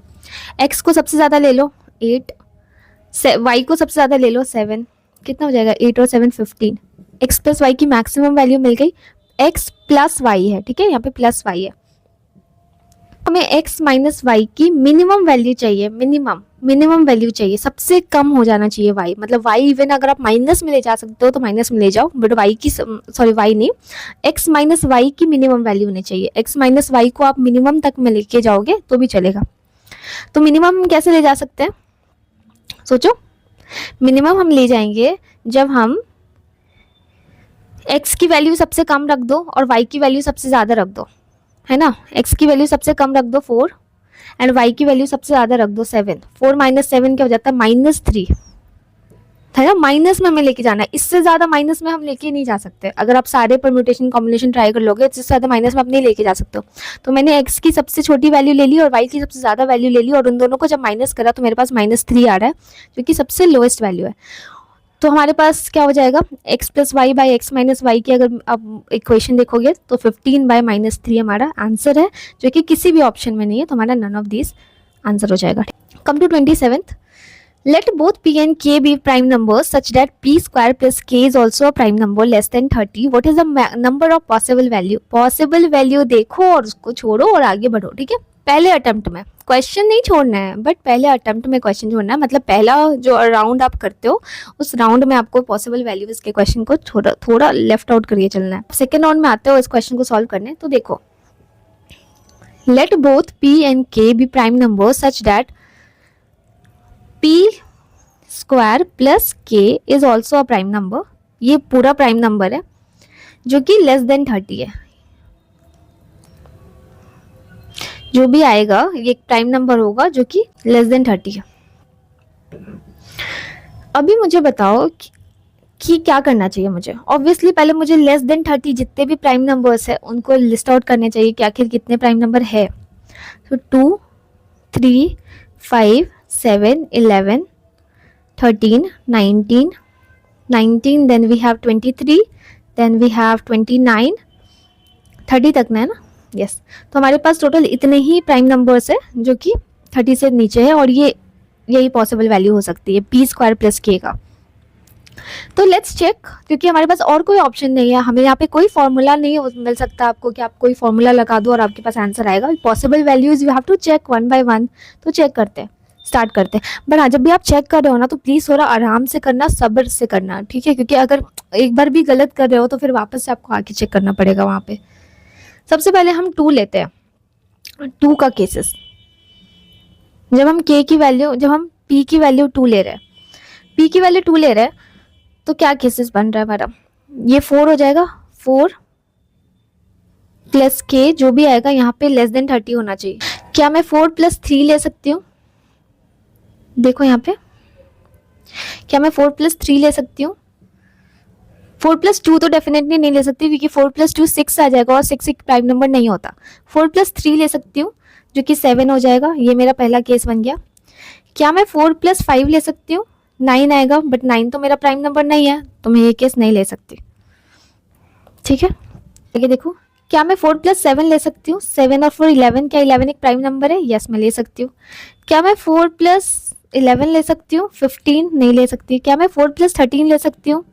x को सबसे ज़्यादा ले लो 8, y को सबसे ज़्यादा ले लो 7, कितना हो जाएगा? 8 और 7 15। x प्लस वाई की मैक्सिमम वैल्यू मिल गई, x प्लस वाई है, ठीक है, यहाँ पे प्लस वाई है। हमें x माइनस वाई की मिनिमम वैल्यू चाहिए, मिनिमम वैल्यू चाहिए, सबसे कम हो जाना चाहिए y, मतलब y इवन अगर आप माइनस में ले जा सकते हो तो माइनस में ले जाओ, बट y नहीं, x माइनस वाई की मिनिमम वैल्यू होनी चाहिए। x माइनस वाई को आप मिनिमम तक में लेके जाओगे तो भी चलेगा। तो मिनिमम कैसे ले जा सकते हैं? सोचो, मिनिमम हम ले जाएंगे जब हम x की वैल्यू सबसे कम रख दो और y की वैल्यू सबसे ज़्यादा रख दो, है ना। x की वैल्यू सबसे कम रख दो 4 एंड y की वैल्यू सबसे ज़्यादा रख दो 7। 4 माइनस 7 क्या हो जाता है -3, है ना। माइनस में हमें लेके जाना है, इससे ज़्यादा माइनस में हम लेके नहीं जा सकते। अगर आप सारे परम्यूटेशन कॉम्बिनेशन ट्राई कर लोगे इससे ज़्यादा माइनस में आप नहीं लेके जा सकते हो। तो मैंने x की सबसे छोटी वैल्यू ले ली और y की सबसे ज़्यादा वैल्यू ले ली और उन दोनों को जब माइनस करा तो मेरे पास -3 आ रहा है जो कि सबसे लोएस्ट वैल्यू है। तो हमारे पास क्या हो जाएगा, x plus y by x minus y की अगर आप इक्वेशन देखोगे तो 15/-3 हमारा आंसर है, जो कि किसी भी ऑप्शन में नहीं है, तो हमारा नन ऑफ दिस आंसर हो जाएगा। Come to 27th, let both p and k be prime numbers such that p square plus k is also a prime number less than 30. What is the number of possible value? Possible value देखो और उसको छोड़ो और आगे बढ़ो, ठीक है। पहले अटेम्प्ट में क्वेश्चन नहीं छोड़ना है, बट पहले अटेम्प्ट में क्वेश्चन छोड़ना है, मतलब पहला जो राउंड आप करते हो उस राउंड में आपको पॉसिबल वैल्यूज के क्वेश्चन को थोड़ा लेफ्ट आउट करिए चलना है। सेकेंड राउंड में आते हो इस क्वेश्चन को सॉल्व करने, तो देखो let both p and k be prime number such that p square plus k is also a prime number. ये पूरा प्राइम नंबर है जो कि लेस देन 30 है। जो भी आएगा ये एक प्राइम नंबर होगा जो कि लेस देन 30 है। अभी मुझे बताओ कि क्या करना चाहिए मुझे। ऑब्वियसली पहले मुझे लेस देन 30 जितने भी प्राइम नंबर्स है उनको लिस्ट आउट करने चाहिए कि आखिर कितने प्राइम नंबर है। तो 2, 3, 5, 7, 11, 13, 19, then we have 23, then we have 29, 30 तक ना है ना, यस। तो हमारे पास टोटल इतने ही प्राइम नंबर्स है जो कि 30 से नीचे है और यही पॉसिबल वैल्यू हो सकती है p स्क्वायर प्लस k का। तो लेट्स चेक, क्योंकि हमारे पास और कोई ऑप्शन नहीं है, हमें यहाँ पे कोई फॉर्मूला नहीं मिल सकता आपको कि आप कोई फॉर्मूला लगा दो और आपके पास आंसर आएगा। Possible values you have to check one by one. तो चेक करते हैं, स्टार्ट करते हैं। बट हाँ, जब भी आप चेक कर रहे हो ना तो प्लीज़ थोड़ा आराम से करना, सब्र से करना, ठीक है, क्योंकि अगर एक बार भी गलत कर रहे हो तो फिर वापस से आपको आके चेक करना पड़ेगा वहाँ पे। सबसे पहले हम 2 लेते हैं, 2 का केसेस। जब हम p की वैल्यू 2 ले रहे हैं, p की वैल्यू 2 ले रहे हैं तो क्या केसेस बन रहा है हमारा, ये 4 हो जाएगा। 4 प्लस k जो भी आएगा यहाँ पे लेस देन 30 होना चाहिए। क्या मैं 4 प्लस 3 ले सकती हूँ? देखो यहाँ पे, क्या मैं 4 प्लस 3 ले सकती हूँ? 4 प्लस 2 तो डेफिनेटली नहीं ले सकती, क्योंकि 4 प्लस 2 6 आ जाएगा और 6 एक प्राइम नंबर नहीं होता। 4 प्लस 3 ले सकती हूँ जो कि 7 हो जाएगा, ये मेरा पहला केस बन गया। क्या मैं 4 प्लस 5 ले सकती हूँ? 9 आएगा, बट 9 तो मेरा प्राइम नंबर नहीं है, तो मैं ये केस नहीं ले सकती, ठीक है। आगे देखो, क्या मैं 4 प्लस 7 ले सकती हूँ? 7 और 4 11, क्या 11 एक प्राइम नंबर है? यस, मैं ले सकती हूँ। क्या मैं 4 प्लस 11 ले सकती हूँ? 15 नहीं ले सकती। क्या मैं 4 प्लस 13 ले सकती हूँ?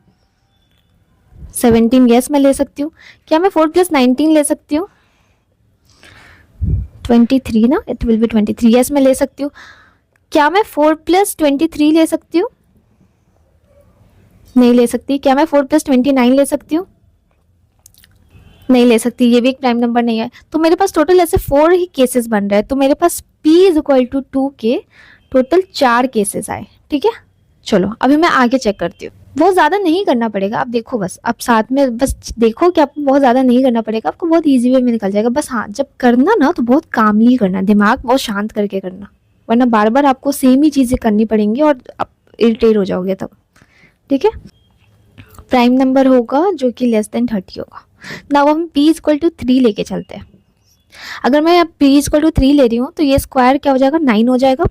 17, यस मैं ले सकती हूँ। क्या मैं 4 प्लस 19 ले सकती हूँ? 23 ना, इट विल बी 23, यस मैं ले सकती हूँ। क्या मैं 4 प्लस 23 ले सकती हूँ? नहीं ले सकती। क्या मैं 4 प्लस 29 ले सकती हूँ? नहीं ले सकती, ये भी एक प्राइम नंबर नहीं है। तो मेरे पास टोटल ऐसे 4 ही केसेस बन रहे हैं। तो मेरे पास p इज इक्वल टू 2 के टोटल 4 केसेस आए, ठीक है। चलो अभी मैं आगे चेक करती हूँ। बहुत ज़्यादा नहीं करना पड़ेगा, आप देखो बस, आप साथ में बस देखो कि आपको बहुत ज़्यादा नहीं करना पड़ेगा, आपको बहुत ईजी वे में निकल जाएगा। बस हाँ, जब करना ना तो बहुत कामली करना, दिमाग बहुत शांत करके करना, वरना बार बार आपको सेम ही चीज़ें करनी पड़ेंगी और आप इरिटेट हो जाओगे तब, ठीक है। प्राइम नंबर होगा जो कि लेस देन 30 होगा। नाउ हम p इक्वल टू 3 लेके चलते हैं। अगर मैं p इक्वल टू 3 ले रही हूँ तो ये स्क्वायर क्या हो जाएगा, 9 हो जाएगा।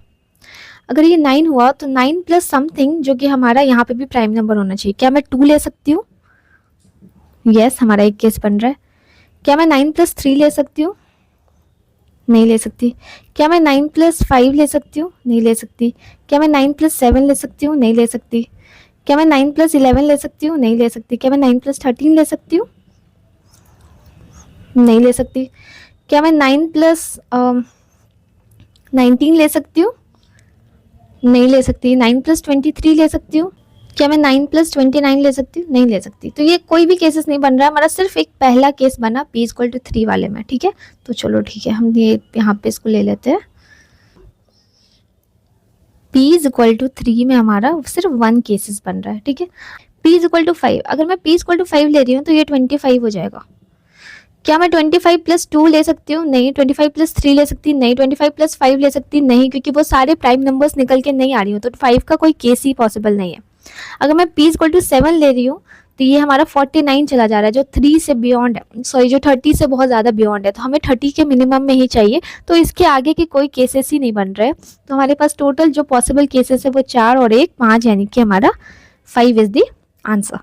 अगर ये 9 हुआ तो 9 प्लस समथिंग जो कि हमारा यहाँ पे भी प्राइम नंबर होना चाहिए। क्या मैं 2 ले सकती हूँ? यस, हमारा एक केस बन रहा है। क्या मैं 9 प्लस 3 ले सकती हूँ? नहीं ले सकती। क्या मैं 9 प्लस 5 ले सकती हूँ? नहीं ले सकती। क्या मैं 9 प्लस 7 ले सकती हूँ? नहीं ले सकती। क्या मैं 9 प्लस 11 ले सकती हूँ? नहीं ले सकती। क्या मैं 9 प्लस 13 ले सकती हूँ? नहीं ले सकती। क्या मैं 9 प्लस 19 ले सकती हूँ? नहीं ले सकती। 9 प्लस 23 ले सकती हूँ? क्या मैं 9 प्लस 29 ले सकती हूँ? नहीं ले सकती। तो ये कोई भी केसेस नहीं बन रहा है हमारा, सिर्फ एक पहला केस बना p इक्वल टू 3 वाले में, ठीक है। तो चलो ठीक है, हम ये यहाँ पे इसको ले लेते हैं। p इक्वल टू 3 में हमारा सिर्फ 1 केसेस बन रहा है, ठीक है। p इज इक्वल टू 5, अगर मैं p इज इक्वल टू 5 ले रही हूँ तो ये 25 हो जाएगा। क्या मैं 25 प्लस 2 ले सकती हूँ? नहीं। 25 प्लस 3 ले सकती? नहीं। 25 प्लस 5 ले सकती? नहीं, क्योंकि वो सारे प्राइम नंबर्स निकल के नहीं आ रही हूँ, तो 5 का कोई केस ही पॉसिबल नहीं है। अगर मैं p इक्वल टू 7 ले रही हूँ तो ये हमारा 49 चला जा रहा है, जो 3 से बियॉन्ड है, सॉरी जो 30 से बहुत ज़्यादा बियॉन्ड है, तो हमें 30 के मिनिमम में ही चाहिए, तो इसके आगे के कोई केसेस ही नहीं बन रहे। तो हमारे पास टोटल जो पॉसिबल केसेस है वो 4 और 1 5, यानी कि हमारा 5 is the answer.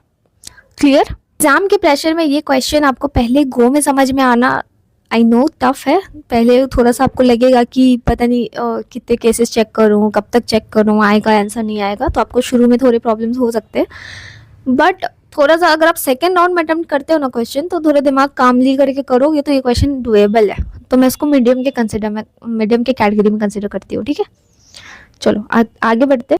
Clear? Exam के प्रेशर में ये क्वेश्चन आपको पहले गो में समझ में आना, आई नो टफ है, पहले थोड़ा सा आपको लगेगा कि पता नहीं कितने केसेस चेक करूँ, कब तक चेक करूँ, आएगा आंसर नहीं आएगा, तो आपको शुरू में थोड़े प्रॉब्लम्स हो सकते हैं, बट थोड़ा सा अगर आप सेकेंड राउंड में अटेम्प्ट करते हो ना क्वेश्चन, तो थोड़ा दिमाग कामली करके करोगे तो ये क्वेश्चन डुएबल है, तो मैं इसको मीडियम के कैटेगरी में कंसिडर करती हूँ। ठीक है, चलो आगे बढ़ते।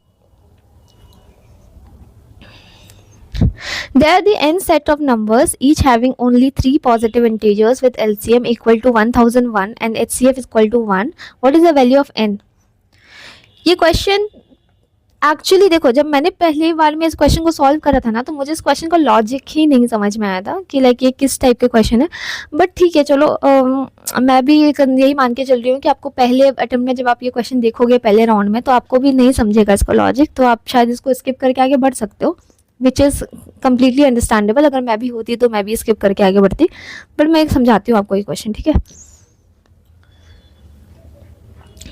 There are the n set of numbers each having only 3 positive integers with LCM equal to 1001 and HCF is equal to 1. What is the value of n? ये क्वेश्चन एक्चुअली देखो, जब मैंने पहली बार में इस क्वेश्चन को सॉल्व करा था ना, तो मुझे इस क्वेश्चन का लॉजिक ही नहीं समझ में आया था कि लाइक ये किस टाइप के क्वेश्चन है, बट ठीक है चलो, मैं भी यही मान के चल रही हूँ कि आपको पहले अटेम्प्ट में जब आप ये क्वेश्चन देखोगे पहले राउंड में, तो आपको भी नहीं समझेगा इसका लॉजिक, तो आप शायद इसको स्किप करके आगे बढ़ सकते हो, विच इज़ कम्प्लीटली अंडरस्टैंडेबल। अगर मैं भी होती तो मैं भी स्किप करके आगे बढ़ती, बट मैं समझाती हूँ आपको ये क्वेश्चन। ठीक है,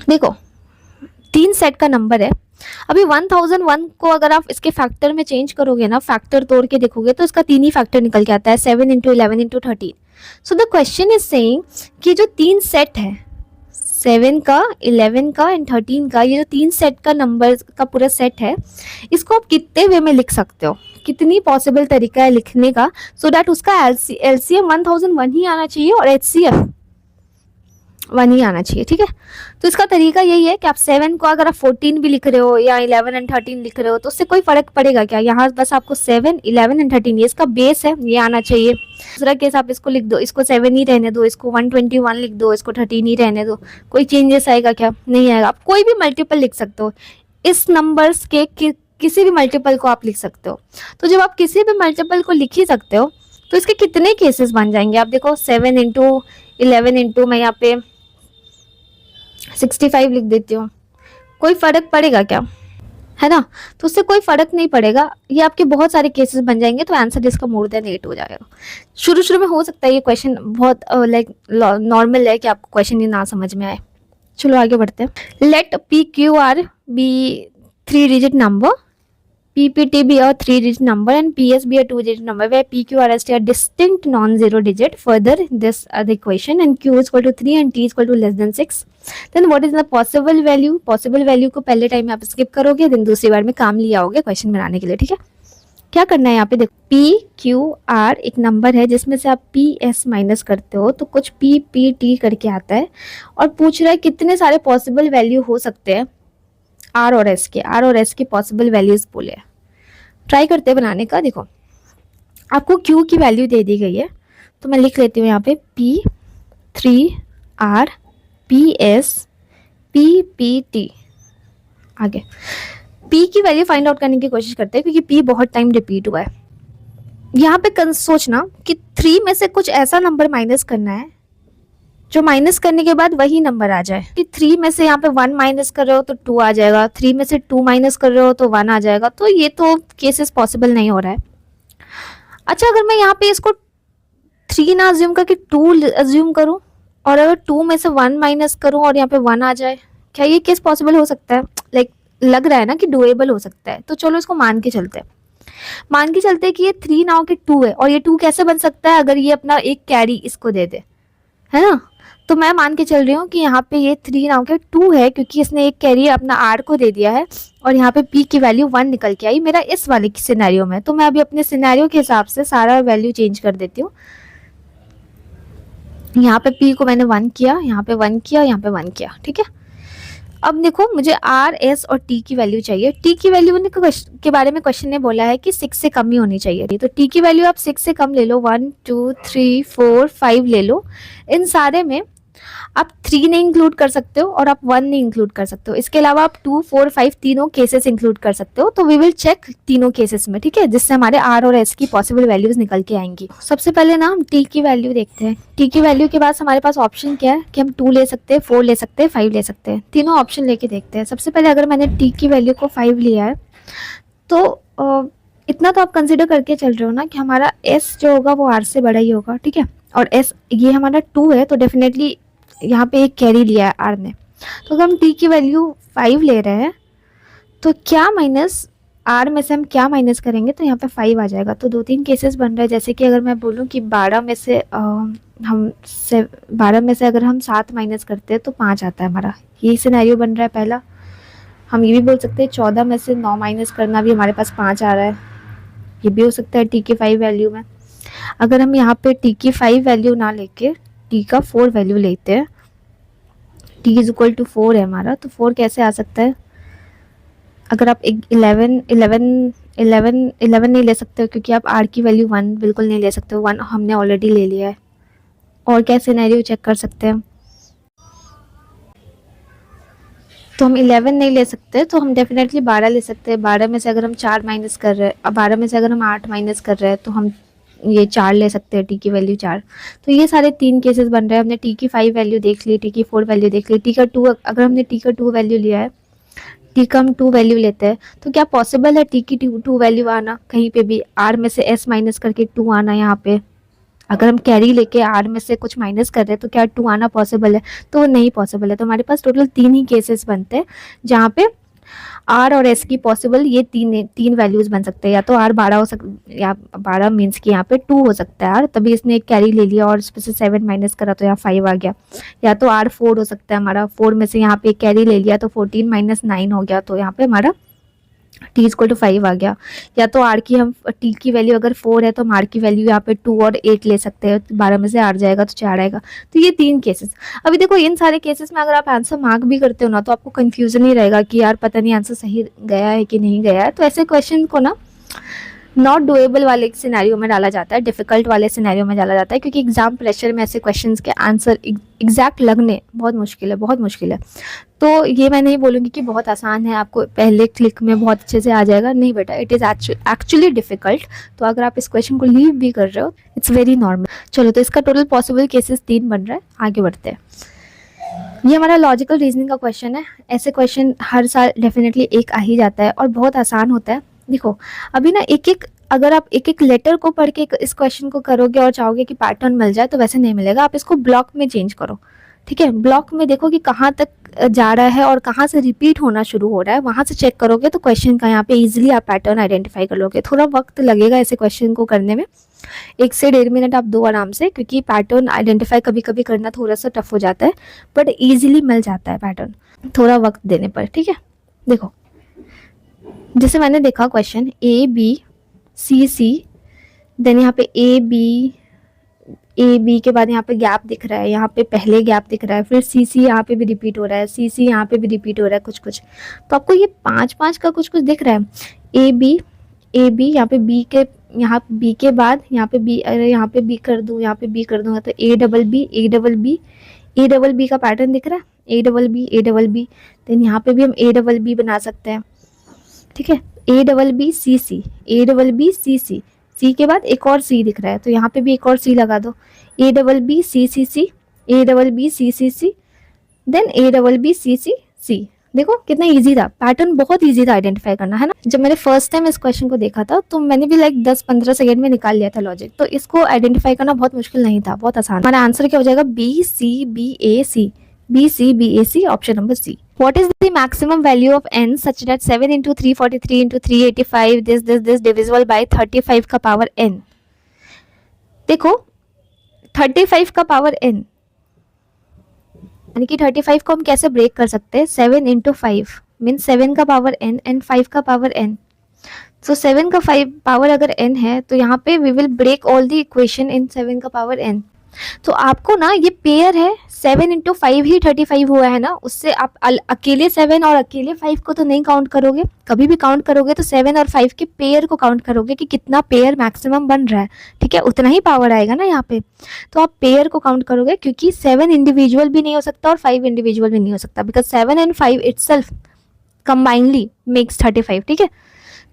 देखो 3 सेट का नंबर है। अभी 1001 को अगर आप इसके फैक्टर में चेंज करोगे ना, फैक्टर तोड़ के देखोगे तो इसका 3 ही फैक्टर निकल के आता है, 7 into 11 into 13। So the question is saying कि जो 3 सेट है, 7 का, 11 का एंड 13 का, ये जो 3 सेट का नंबर का पूरा सेट है, इसको आप कितने वे में लिख सकते हो, कितनी पॉसिबल तरीका है लिखने का, सो दैट उसका एलसीएम 1001 ही आना चाहिए और एचसीएफ 1 ही आना चाहिए। ठीक है, तो इसका तरीका यही है कि आप 7 को अगर आप 14 भी लिख रहे हो या 11 एंड 13 लिख रहे हो तो उससे कोई फर्क पड़ेगा क्या? यहाँ बस आपको 7, 11 एंड 13 ये इसका बेस है, ये आना चाहिए। दूसरा केस आप इसको लिख दो, इसको 7 ही रहने दो, इसको 121 लिख दो, इसको 13 ही रहने दो, कोई चेंजेस आएगा क्या? नहीं आएगा। आप कोई भी मल्टीपल लिख सकते हो, इस नंबर्स के किसी भी मल्टीपल को आप लिख सकते हो। तो जब आप किसी भी मल्टीपल को लिख ही सकते हो तो इसके कितने केसेस बन जाएंगे? आप देखो 7 इंटू 11 इंटू, मैं यहाँ पे 65 लिख देती हूँ, कोई फर्क पड़ेगा क्या? है ना, तो उससे कोई फर्क नहीं पड़ेगा, ये आपके बहुत सारे केसेस बन जाएंगे, तो आंसर इसका मोर देन 8 हो जाएगा। शुरू में हो सकता है ये क्वेश्चन बहुत लाइक नॉर्मल है कि आपको क्वेश्चन ये ना समझ में आए। चलो आगे बढ़ते हैं। Let PQR be 3 digit number, PPT be a 3 digit number and PS be a 2 digit number where PQ are a distinct non-zero digit. Further this the equation and Q is equal to 3 and T is equal to less than 6. Then what is the possible value? Possible value को पहले time में आप skip करोगे, दिन दूसरी बार में काम लिया होगे क्वेश्चन बनाने के लिए। ठीक है, क्या करना है यहाँ पे देखो, PQR एक नंबर है जिसमें से आप PS माइनस करते हो तो कुछ PPT करके आता है, और पूछ रहा है कितने सारे पॉसिबल वैल्यू हो सकते हैं R और S के पॉसिबल वैल्यूज बोले। ट्राई करते हैं बनाने का। देखो आपको Q की वैल्यू दे दी गई है, तो मैं लिख लेती हूँ यहाँ पे P3R PS PPT। आगे P की वैल्यू फाइंड आउट करने की कोशिश करते हैं, क्योंकि P बहुत टाइम रिपीट हुआ है। यहाँ पे सोचना कि 3 में से कुछ ऐसा नंबर माइनस करना है जो माइनस करने के बाद वही नंबर आ जाए, कि 3 में से यहाँ पे 1 माइनस कर रहे हो तो 2 आ जाएगा, 3 में से 2 माइनस कर रहे हो तो 1 आ जाएगा, तो ये तो केसेस पॉसिबल नहीं हो रहा है। अच्छा, अगर मैं यहाँ पे इसको 3 ना अज्यूम करके 2 अज्यूम करूँ, और अगर 2 में से 1 माइनस करूँ और यहाँ पे 1 आ जाए, क्या ये केस पॉसिबल हो सकता है? लाइक लग रहा है ना कि डुएबल हो सकता है, तो चलो इसको मान के चलते हैं कि ये 3 ना हो के 2 है, और ये 2 कैसे बन सकता है? अगर ये अपना एक कैरी इसको दे दे, है ना, तो मैं मान के चल रही हूँ कि यहाँ पे ये 3 ना होकर 2 है, क्योंकि इसने एक कैरी अपना R को दे दिया है, और यहाँ पे P की वैल्यू 1 निकल के आई मेरा इस वाले सिनेरियो में। तो मैं अभी अपने सिनेरियो के हिसाब से सारा वैल्यू चेंज कर देती हूँ। यहाँ पे P को मैंने 1 किया, यहाँ पे 1 किया, यहाँ पे 1 किया। ठीक है, अब देखो मुझे R, S और T की वैल्यू चाहिए। T की वैल्यू के बारे में क्वेश्चन ने बोला है कि 6 से कम ही होनी चाहिए, तो T की वैल्यू आप 6 से कम ले लो, 1 2 3 4 5 ले लो। इन सारे में आप 3 नहीं इंक्लूड कर सकते हो और आप 1 नहीं इंक्लूड कर सकते हो। इसके अलावा आप 2, 4, 5 तीनों केसेस इंक्लूड कर सकते हो। तो वी विल चेक तीनों केसेस में, ठीक है, जिससे हमारे आर और एस की पॉसिबल वैल्यूज निकल के आएंगी। सबसे पहले ना हम टी की वैल्यू देखते हैं। टी की वैल्यू के बाद हमारे पास ऑप्शन क्या है कि हम 2 ले सकते हैं, 4 ले सकते हैं, 5 ले सकते हैं। तीनों ऑप्शन लेके देखते हैं। सबसे पहले अगर मैंने टी की वैल्यू को 5 लिया है तो इतना तो आप कंसिडर करके चल रहे हो ना कि हमारा एस जो होगा वो आर से बड़ा ही होगा, ठीक है। और एस ये हमारा 2 है तो डेफिनेटली यहाँ पे एक कैरी लिया है आर ने। तो अगर हम टी की वैल्यू 5 ले रहे हैं तो क्या माइनस आर में से हम क्या माइनस करेंगे तो यहाँ पे 5 आ जाएगा। तो 2-3 केसेस बन रहे हैं। जैसे कि अगर मैं बोलूँ कि 12 में से अगर हम 7 माइनस करते हैं तो 5 आता है हमारा, ये सिनेरियो बन रहा है पहला। हम ये भी बोल सकते हैं 14 में से 9 माइनस करना भी हमारे पास 5 आ रहा है, ये भी हो सकता है टी की 5 वैल्यू में। अगर हम यहाँ पे टी की 5 वैल्यू ना लेके टी का 4 वैल्यू लेते हैं, टी इज इक्वल टू 4 है हमारा, तो 4 कैसे आ सकता है? अगर आप 11 नहीं ले सकते हो क्योंकि आप आर की वैल्यू 1 बिल्कुल नहीं ले सकते हो, 1 हमने ऑलरेडी ले लिया है। और क्या सिनेरियो चेक कर सकते हैं? तो हम 11 नहीं ले सकते तो हम डेफिनेटली 12 ले सकते हैं। 12 में से अगर हम 4 माइनस कर रहे हैं, अब 12 में से अगर हम 8 माइनस कर रहे हैं तो हम ये 4 ले सकते हैं, टी की वैल्यू 4। तो ये सारे 3 केसेस बन रहे हैं। हमने टी की 5 वैल्यू देख ली, टी की 4 वैल्यू देख ली, टी का 2, अगर हमने टी का 2 वैल्यू लिया है, टी का हम 2 वैल्यू लेते हैं तो क्या पॉसिबल है टी की 2 वैल्यू आना कहीं पे भी, आर में से एस माइनस करके 2 आना यहाँ पे? अगर हम कैरी लेके आर में से कुछ माइनस कर रहे हैं तो क्या 2 आना पॉसिबल है? तो वो नहीं पॉसिबल है। तो हमारे पास टोटल 3 ही केसेस बनते हैं जहाँ पे आर और एस की पॉसिबल ये तीन वैल्यूज बन सकते हैं। या तो आर 12 हो सकता, या 12 मीन्स कि यहाँ पे 2 हो सकता है आर, तभी इसने एक कैरी ले लिया और इस पे से 7 माइनस करा तो यहाँ 5 आ गया। या तो आर 4 हो सकता है हमारा, 4 में से यहाँ पे एक कैरी ले लिया तो 14 माइनस 9 हो गया, तो यहाँ पे हमारा टी इक्वल टू 5 आ गया। या तो आर की हम टी की वैल्यू अगर 4 है तो हम आर की वैल्यू यहाँ पे 2 और 8 ले सकते हैं, 12 में से आर जाएगा तो 4 आएगा। तो ये 3 केसेस। अभी देखो इन सारे केसेस में अगर आप आंसर मार्क भी करते हो ना तो आपको कंफ्यूजन ही रहेगा कि यार पता नहीं आंसर सही गया है कि नहीं गया है। तो ऐसे क्वेश्चन को ना नॉट डुएबल वाले सिनेरियो में डाला जाता है, डिफिकल्ट वाले सिनेरियो में डाला जाता है, क्योंकि एग्जाम प्रेशर में ऐसे क्वेश्चंस के आंसर एग्जैक्ट लगने बहुत मुश्किल है, बहुत मुश्किल है। तो ये मैं नहीं बोलूँगी कि बहुत आसान है, आपको पहले क्लिक में बहुत अच्छे से आ जाएगा, नहीं बेटा, इट इज़ एक्चुअली डिफिकल्ट। तो अगर आप इस क्वेश्चन को लीव भी कर रहे हो इट्स वेरी नॉर्मल। चलो, तो इसका टोटल पॉसिबल केसेस 3 बन रहा है। आगे बढ़ते हैं। ये हमारा लॉजिकल रीजनिंग का क्वेश्चन है। ऐसे क्वेश्चन हर साल डेफिनेटली एक आ ही जाता है और बहुत आसान होता है। देखो अभी ना अगर आप एक लेटर को पढ़ के इस क्वेश्चन को करोगे और चाहोगे कि पैटर्न मिल जाए तो वैसे नहीं मिलेगा। आप इसको ब्लॉक में चेंज करो, ठीक है। ब्लॉक में देखो कि कहाँ तक जा रहा है और कहाँ से रिपीट होना शुरू हो रहा है, वहाँ से चेक करोगे तो क्वेश्चन का यहाँ पे इजीली आप पैटर्न आइडेंटिफाई कर लोगे। थोड़ा वक्त लगेगा ऐसे क्वेश्चन को करने में, 1 से 1.5 मिनट आप दो आराम से, क्योंकि पैटर्न आइडेंटिफाई कभी कभी करना थोड़ा सा टफ हो जाता है, बट ईजिली मिल जाता है पैटर्न थोड़ा वक्त देने पर, ठीक है। देखो जैसे मैंने देखा question A B C C, then यहाँ पे ए बी के बाद यहाँ पे गैप दिख रहा है, यहाँ पे पहले गैप दिख रहा है, फिर सी सी यहाँ पे भी रिपीट हो रहा है, सी सी यहाँ पे भी रिपीट हो रहा है कुछ कुछ। तो आपको ये 5-5 का कुछ कुछ दिख रहा है। ए बी यहाँ पे बी के, यहाँ बी के बाद यहाँ पे बी, अरे यहाँ पे बी कर दूँ, यहाँ पे बी कर दूँगा तो ए डबल बी का पैटर्न दिख रहा है, ए डबल बी। देन यहाँ पे भी हम ए डबल बी बना सकते हैं, ठीक है। ए डबल बी सी सी, सी के बाद एक और सी दिख रहा है तो यहाँ पे भी एक और सी लगा दो, A double B C C C, A double B C C C, then A double B C C C. देखो कितना इजी था, पैटर्न बहुत इजी था आइडेंटिफाई करना, है ना। जब मैंने फर्स्ट टाइम इस क्वेश्चन को देखा था तो मैंने भी लाइक 10-15 सेकंड में निकाल लिया था लॉजिक। तो इसको आइडेंटिफाई करना बहुत मुश्किल नहीं था, बहुत आसान। हमारा आंसर क्या हो जाएगा? B C B A C, option number C. What is the maximum value of n such that 7 into 343 into 385 this divisible by 35 का पावर n? देखो 35 का पावर n यानी कि 35 को हम कैसे ब्रेक कर सकते हैं? 7 into 5 मीन्स 7 का पावर n एंड 5 का पावर n। सो 7 का 5 पावर अगर n है तो यहाँ पे we will break all the equation in 7 का पावर n। तो आपको ना ये पेयर है, 7 इंटू 5 ही 35 हुआ है ना, उससे आप अकेले 7 और अकेले 5 को तो नहीं काउंट करोगे, कभी भी काउंट करोगे तो 7 और 5 के पेयर को काउंट करोगे कि कितना पेयर मैक्सिमम बन रहा है, ठीक है, उतना ही पावर आएगा ना यहाँ पे। तो आप पेयर को काउंट करोगे, क्योंकि 7 इंडिविजुअल भी नहीं हो सकता और 5 इंडिविजुअल भी नहीं हो सकता, because 7 and 5 itself combinedly makes 35, ठीक है।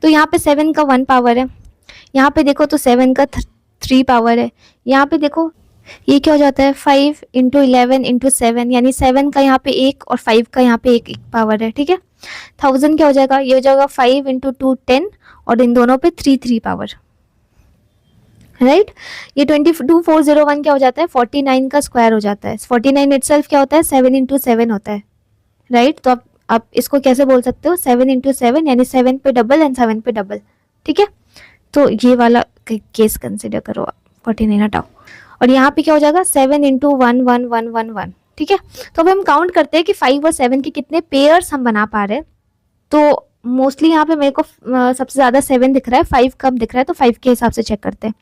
तो यहाँ पे 7 का 1 पावर है, यहाँ पे देखो तो 7 का 3 पावर है, यहाँ पे देखो ये क्या हो जाता है 5 इंटू 11 इंटू 7, यानी 7 का यहाँ पे 1 और 5 का यहाँ पे एक पावर है, ठीक है। 1000 क्या हो जाएगा, ये हो जाएगा 5 इंटू 2 10 और इन दोनों पे 3 पावर, राइट। ये 22401 क्या हो जाता है 49 का स्क्वायर हो जाता है। 49 इटसेल्फ क्या होता है 7 इंटू 7 होता है, राइट। तो आप इसको कैसे बोल सकते हो 7 इंटू 7, यानी 7 पे डबल एंड 7 पे डबल, ठीक है। तो ये वाला केस कंसिडर करो आप, 49 हटाओ, और यहाँ पे क्या हो जाएगा 7 इंटू 1 1 1 1 1, ठीक है। तो अब हम काउंट करते हैं कि 5 और 7 के कितने पेयर्स हम बना पा रहे हैं। तो मोस्टली यहाँ पे मेरे को सबसे ज़्यादा 7 दिख रहा है, 5 कम दिख रहा है, तो 5 के हिसाब से चेक करते हैं।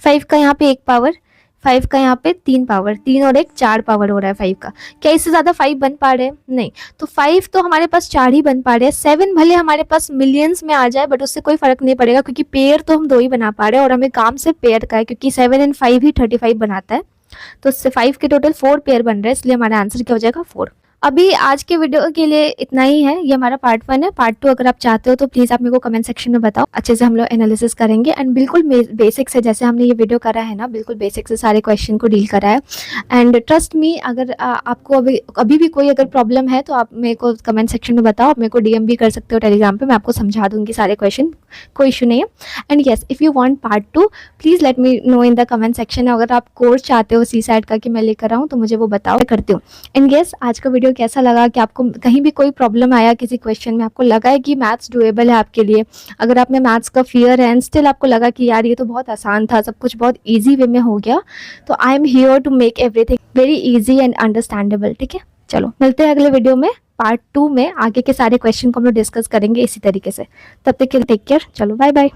5 का यहाँ पे 1 पावर, 5 का यहाँ पे 3 पावर, 3 और 1 4 पावर हो रहा है 5 का। क्या इससे ज़्यादा 5 बन पा रहे हैं, नहीं। तो 5 तो हमारे पास 4 ही बन पा रहे हैं। 7 भले हमारे पास मिलियंस में आ जाए बट उससे कोई फर्क नहीं पड़ेगा, क्योंकि पेयर तो हम 2 ही बना पा रहे हैं और हमें काम सिर्फ पेयर का है, क्योंकि 7 एंड 5 ही 35 बनाता है। तो उससे 5 के टोटल 4 पेयर बन रहे हैं, इसलिए हमारा आंसर क्या हो जाएगा 4। अभी आज के वीडियो के लिए इतना ही है, ये हमारा पार्ट 1 है। पार्ट 2 अगर आप चाहते हो तो प्लीज़ आप मेरे को कमेंट सेक्शन में बताओ, अच्छे से हम लोग एनालिसिस करेंगे एंड बिल्कुल बेसिक से, जैसे हमने ये वीडियो करा है ना, बिल्कुल बेसिक से सारे क्वेश्चन को डील करा है। एंड ट्रस्ट मी, अगर आपको अभी भी कोई अगर प्रॉब्लम है तो आप मेरे को कमेंट सेक्शन में बताओ, आप मेरे को डीएम भी कर सकते हो टेलीग्राम पर, मैं आपको समझा दूँगी सारे क्वेश्चन, कोई इशू नहीं है। And yes, if you want part 2 please let me know in the comment section. अगर आप कोर्स चाहते हो CSAT का कि मैं लेकर आऊँ तो मुझे वो बताओ, मैं करती हूँ। एंड येस, आज का वीडियो कैसा लगा, कि आपको कहीं भी कोई प्रॉब्लम आया किसी क्वेश्चन में, आपको लगा है कि मैथ्स डुएबल है आपके लिए, अगर आप में मैथ्स का फियर है एंड स्टिल आपको लगा कि यार ये तो बहुत आसान था, सब कुछ बहुत ईजी वे में हो गया, तो I am here to make everything very easy and understandable, ठीक है। चलो मिलते हैं अगले वीडियो में, पार्ट 2 में आगे के सारे क्वेश्चन को हम लोग डिस्कस करेंगे इसी तरीके से। तब तक के लिए टेक केयर, चलो बाय बाय।